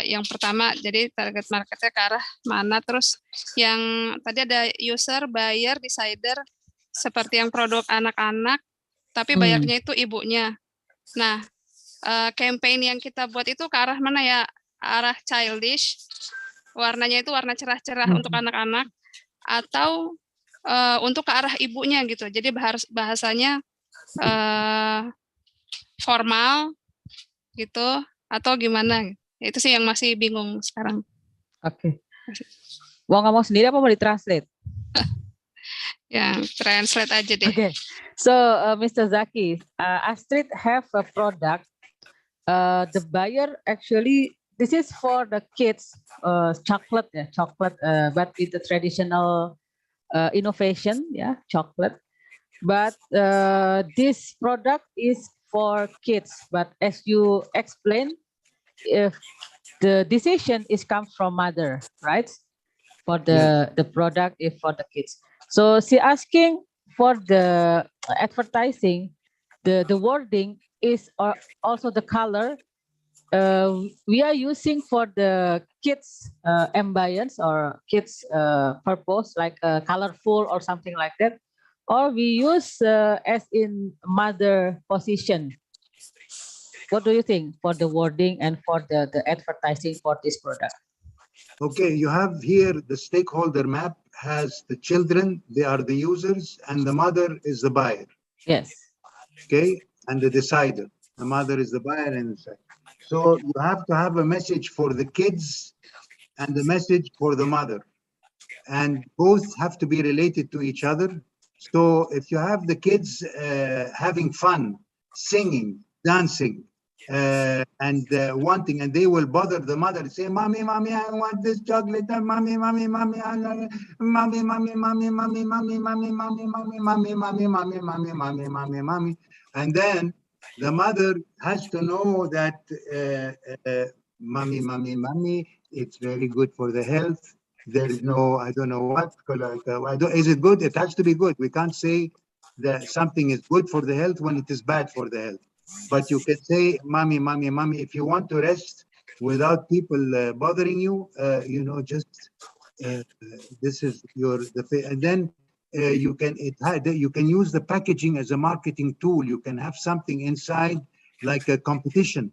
yang pertama, jadi target marketnya ke arah mana. Terus yang tadi ada user, buyer, decider, seperti yang produk anak-anak, tapi bayarnya itu ibunya. Nah campaign yang kita buat itu ke arah mana ya? Arah childish, warnanya itu warna cerah-cerah untuk anak-anak, atau untuk ke arah ibunya gitu. Jadi bahasanya formal gitu atau gimana? Itu sih yang masih bingung sekarang. Oke. Mau ngomong sendiri apa mau ditranslate? Ya, translate aja deh. Okay. So, Mr. Zaki, Astrid have a product. The buyer actually, this is for the kids, chocolate, but with the traditional innovation, chocolate. But this product is for kids. But as you explained, if the decision comes from mother, right? For the product is for the kids. So she asking for the advertising, the wording is also the color we are using for the kids ambience or kids purpose, like colorful or something like that, or we use as in mother position. What do you think for the wording and for the advertising for this product? Okay, you have here the stakeholder map has the children, they are the users, and the mother is the buyer. Yes. Okay, and the decider. The mother is the buyer and the decider. So you have to have a message for the kids and the message for the mother. And both have to be related to each other. So if you have the kids having fun, singing, dancing, and wanting, and they will bother the mother, say, "Mommy, mommy, I want this chocolate. Mommy, mommy, mommy, mommy, mommy, mommy, mommy, mommy, mommy, mommy, mommy, mommy, mommy, mommy, mommy, mommy, mommy, mommy, mommy," and then the mother has to know that mommy, mommy, mommy, it's very good for the health. There is no, I don't know what. Is it good? It has to be good. We can't say that something is good for the health when it is bad for the health. But you can say, "Mommy, mommy, mommy," if you want to rest without people bothering you, just this is and then you can use the packaging as a marketing tool. You can have something inside like a competition.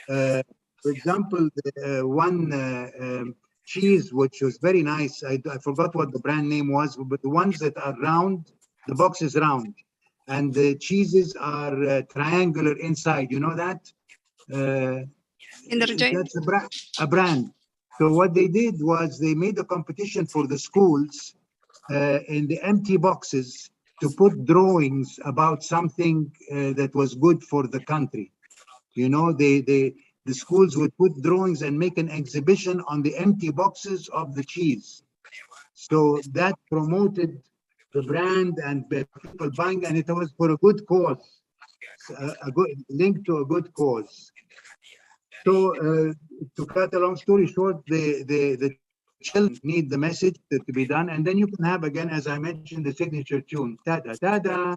For example, the one cheese which was very nice. I forgot what the brand name was, but the ones that are round, the box is round, and the cheeses are triangular inside. You know that? That's a brand. So what they did was they made a competition for the schools in the empty boxes to put drawings about something that was good for the country. You know, the schools would put drawings and make an exhibition on the empty boxes of the cheese. So that promoted the brand and people buying, and it was for a good cause, a good link to a good cause. So to cut a long story short, the children need the message to be done, and then you can have, again, as I mentioned, the signature tune, ta-da-da-da,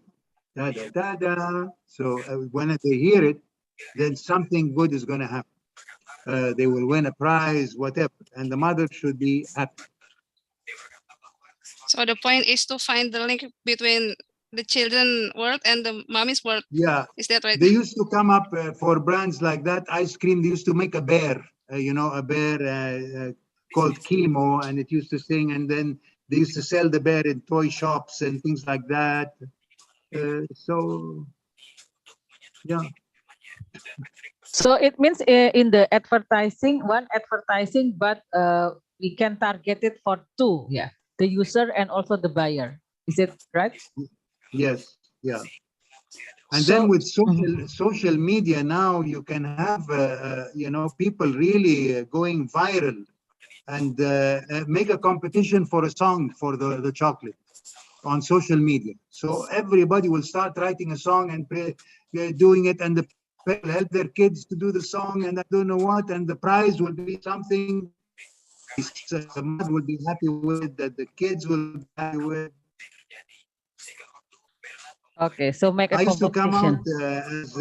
ta-da-da-da. So when they hear it, then something good is going to happen. They will win a prize, whatever, and the mother should be happy. So the point is to find the link between the children world and the mommy's world. Yeah. Is that right? They used to come up for brands like that. Ice cream, they used to make a bear, you know, a bear called Chemo, and it used to sing, and then they used to sell the bear in toy shops and things like that. So, yeah. So it means in the advertising, but we can target it for two, yeah, the user and also the buyer. Is it right? Yes, yeah. And so, then with social media now, you can have you know, people really going viral and make a competition for a song for the chocolate on social media. So everybody will start writing a song and doing it, and the parents help their kids to do the song, and I don't know what, and the prize will be something the mother will be happy with, that the kids will be happy with. Okay, so make a competition. I used to come out as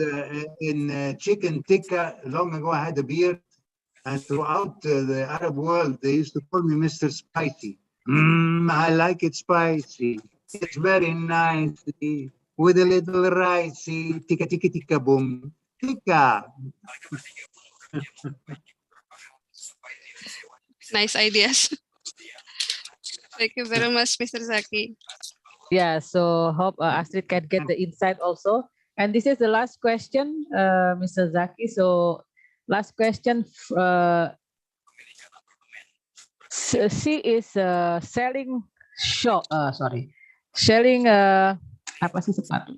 in chicken tikka. Long ago, I had a beard, and throughout the Arab world, they used to call me Mr. Spicy. I like it spicy. It's very nicey with a little ricey. Tikka tikka tikka boom tikka. Nice ideas. Thank you very much, Mr. Zaki. Yeah, so hope Astrid can get the insight also. And this is the last question, Mr. Zaki. So last question. She is selling selling apa sih sepatu?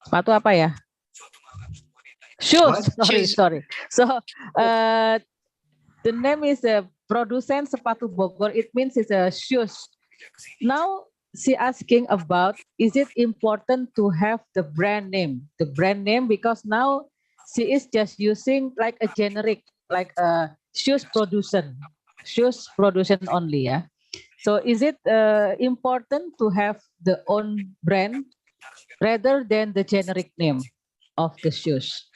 Sepatu apa ya? Shoes. Sorry. So the name is Produsen Sepatu Bogor. It means it's a shoes. Now she asking about, is it important to have the brand name? The brand name, because now she is just using like a generic, like a shoes production only, yeah. So is it important to have the own brand rather than the generic name of the shoes?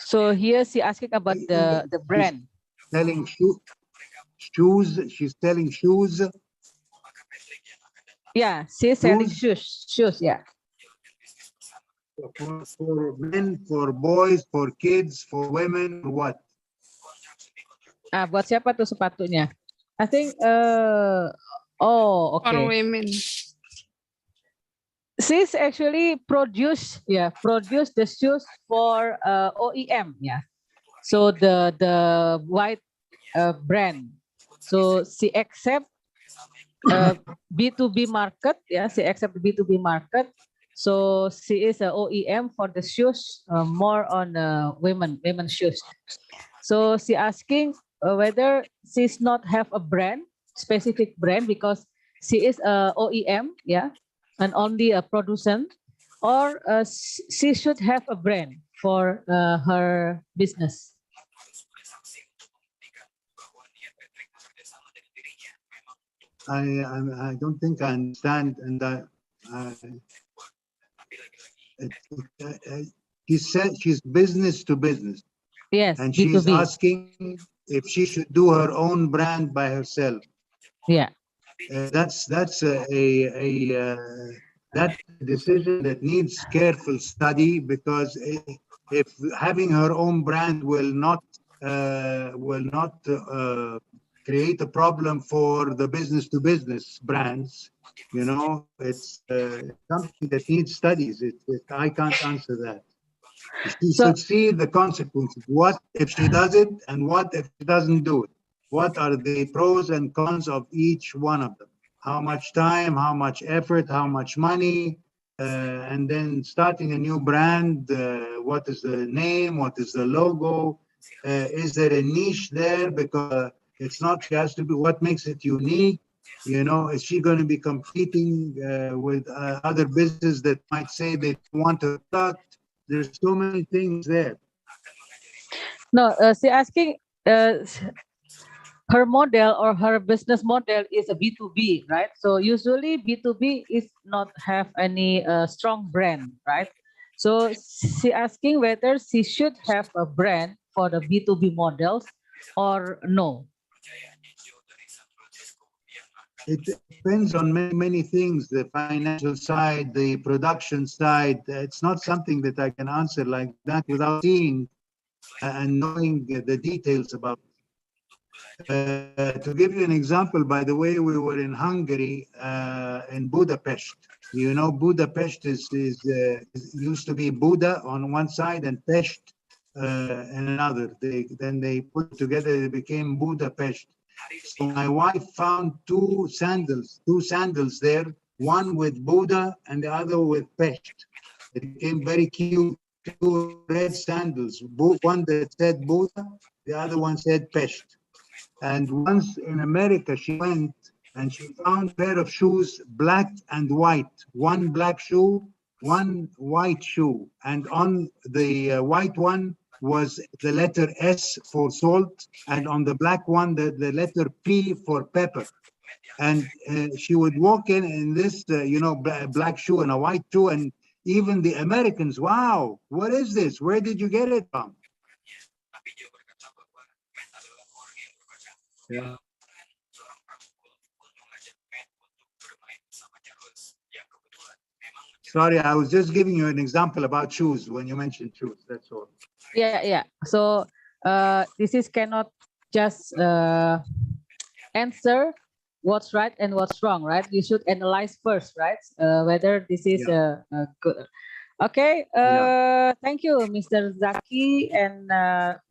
So here she asking about the brand. Selling shoes. She's selling shoes. Yeah, she's selling shoes. Yeah. For men, for boys, for kids, for women, for what? Buat siapa tuh sepatunya? I think okay. For women. She's actually produce the shoes for OEM, yeah. So the white brand. So she accept B2B market, yeah. She accept B2B market. So she is a OEM for the shoes, more on women shoes. So she asking whether she's not have a specific brand, because she is a OEM, yeah, and only a producer, or she should have a brand for her business. I don't think I understand, and he said she's business to business. Yes, and B2B. she's asking if she should do her own brand by herself. Yeah. That's that decision that needs careful study, because if having her own brand will not create a problem for the business to business brands, you know, it's something that needs studies. I can't answer that. She So should see the consequences. What if she does it, and what if she doesn't do it? What are the pros and cons of each one of them? How much time, how much effort, how much money, and then starting a new brand. What is the name? What is the logo? Is there a niche there? Because it's not, she has to be, what makes it unique? You know, is she going to be competing with other businesses that might say they want a product? There's so many things there. no, she asking her model or her business model is a B2B, right? So usually B2B is not have any strong brand, right? So she asking whether she should have a brand for the B2B models or no. It depends on many things, the financial side, the production side. It's not something that I can answer like that without seeing and knowing the details about it. To give you an example, by the way, we were in Hungary, in Budapest. You know, Budapest is used to be Buda on one side and Pest in another. Then they put it together, it became Budapest. So my wife found two sandals there, one with Buddha and the other with Pest. It became very cute, two red sandals, one that said Buddha, the other one said Pest. And once in America, she went and she found a pair of shoes, black and white. One black shoe, one white shoe. And on the white one was the letter S for salt. And on the black one, the letter P for pepper. And she would walk in this, black shoe and a white shoe. And even the Americans, wow, what is this? Where did you get it from? Yeah. Sorry, I was just giving you an example about shoes when you mentioned shoes. That's all. Yeah, yeah. So this is cannot just answer what's right and what's wrong, right? You should analyze first, right? Whether this is good. Okay, thank you Mr. Zaki, and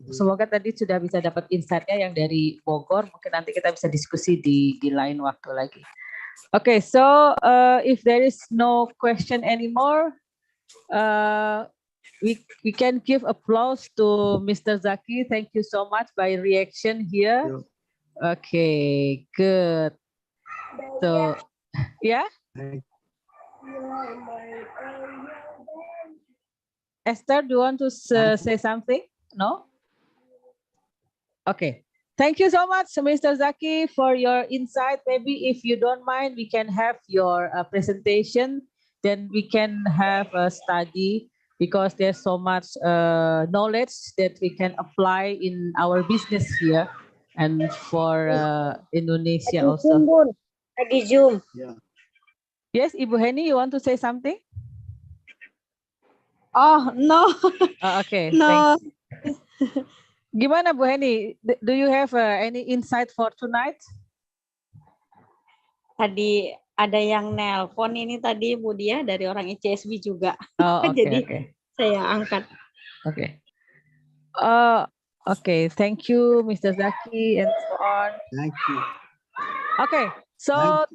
semoga tadi sudah bisa dapat insight-nya yang dari Bogor. Mungkin nanti kita bisa diskusi di lain waktu lagi. Okay, so if there is no question anymore, we can give applause to Mr. Zaki. Thank you so much by reaction here. Okay, good. So, yeah. Esther, do you want to say something? No? Okay. Thank you so much, Mr. Zaki, for your insight. Maybe if you don't mind, we can have your presentation. Then we can have a study, because there's so much knowledge that we can apply in our business here and for Indonesia also. Lagi Zoom. Yeah. Yes, Ibu Heni, you want to say something? Oh, no. Okay, No. thanks. Gimana Bu Heni? Do you have any insight for tonight? Tadi ada yang nelpon ini tadi Bu Diah dari orang ICSB juga. Oh, okay, Jadi okay. saya angkat. Okay. Okay, thank you, Mr. Zaki, and so on. Thank you. Okay, so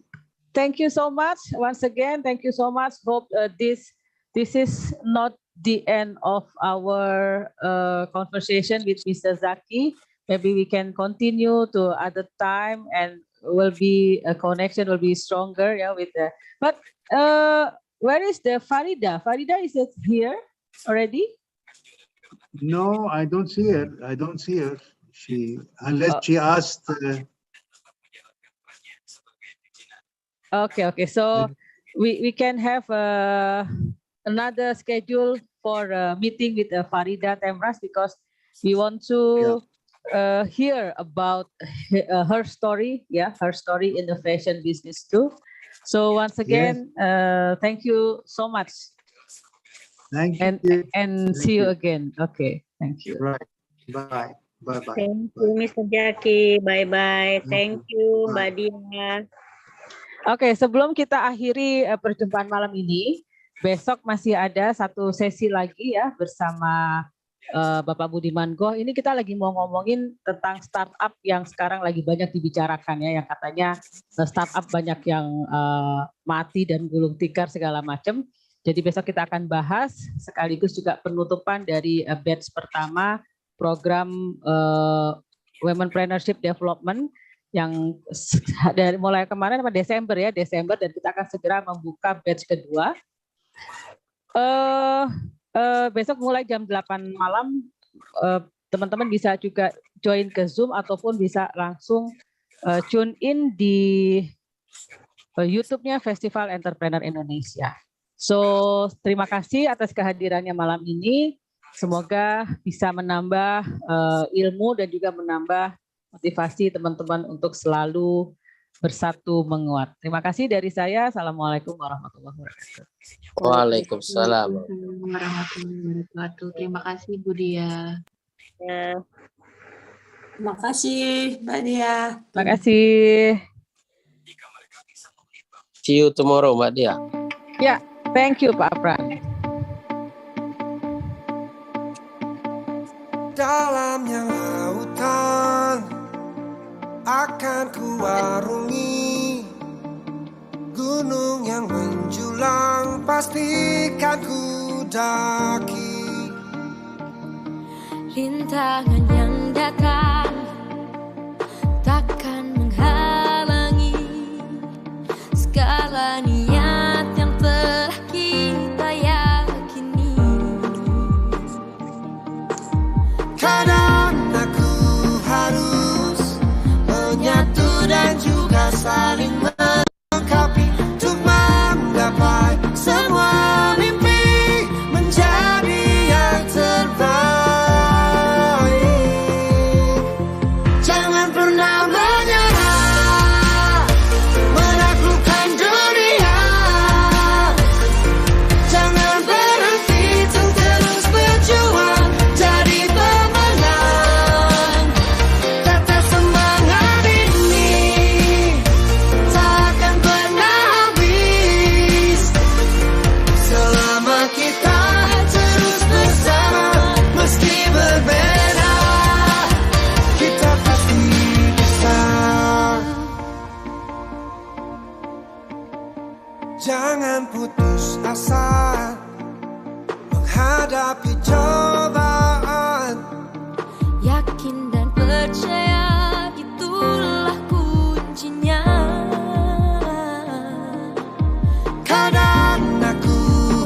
thank you so much once again. Thank you so much. Hope this is not the end of our conversation with Mr. Zaki. Maybe we can continue to other time, and will be a connection will be stronger. Yeah, with the. But where is the Farida? Farida, is it here already? No, I don't see her. I don't see her. Unless she asked. Okay. So we can have another schedule for a meeting with Farida Temras, because we want to hear about her story, her story in the fashion business too. So once again, thank you so much. Thank and you. and see you again. Okay, thank you. Right. Bye. Bye-bye. Thank you, Mr. Jackie. Bye-bye. Thank you, Bye. Mbak Diah. Oke, sebelum kita akhiri perjumpaan malam ini, besok masih ada satu sesi lagi ya bersama Bapak Budiman Goh. Ini kita lagi mau ngomongin tentang startup yang sekarang lagi banyak dibicarakan ya, yang katanya startup banyak yang mati dan gulung tikar segala macam. Jadi besok kita akan bahas sekaligus juga penutupan dari batch pertama program Womenpreneurship Development yang dari mulai kemarin Desember dan kita akan segera membuka batch kedua. Besok mulai jam 8 malam teman-teman bisa juga join ke Zoom ataupun bisa langsung tune in di YouTube-nya Festival Entrepreneur Indonesia. So, terima kasih atas kehadirannya malam ini. Semoga bisa menambah ilmu dan juga menambah motivasi teman-teman untuk selalu bersatu menguat. Terima kasih dari saya. Assalamualaikum warahmatullahi wabarakatuh. Waalaikumsalam. Warahmatullahi wabarakatuh. Terima kasih Bu Diah. Terima kasih Mbak Diah. Terima kasih. See you tomorrow, Mbak Diah. Ya, thank you Pak Pran. Dalamnya lautan akan kuarungi, gunung yang menjulang pastikan ku daki. Rintangan yang datang takkan menghalangi segala niat yang telah kita yakini. Kadang aku harus menyatu dan juga saling melengkapi untuk menggapai semua mimpi menjadi yang terbaik. Jangan pernah menyerah, menaklukkan dunia. Jangan berhenti untuk terus berjuang jadi pemenang. Tetap semangat ini takkan pernah habis selama kita terus bersama. Meski berbeda, kita pasti bisa. Jangan putus asa menghadapi cobaan. Yakin dan percaya itulah kuncinya. Kadang aku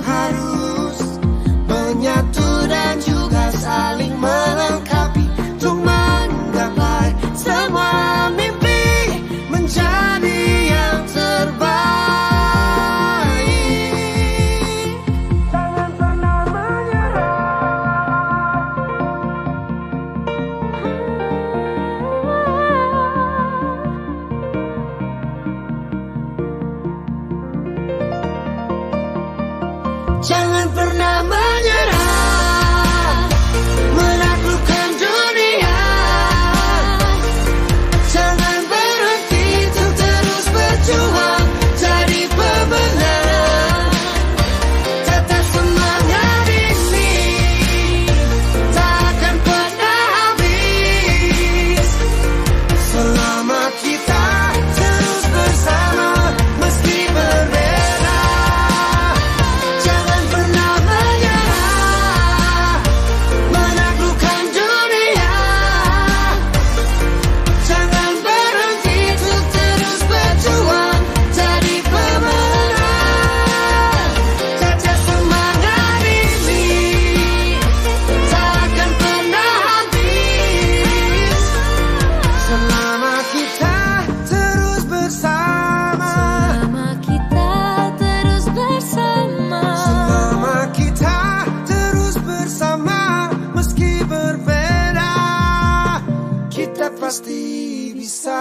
harus menyatu dan juga saling melengkapi untuk menggapai semua mimpi menjadi yang terbaik. Jangan pernah menyerah. Jangan pernah menyerah. pasti bisa.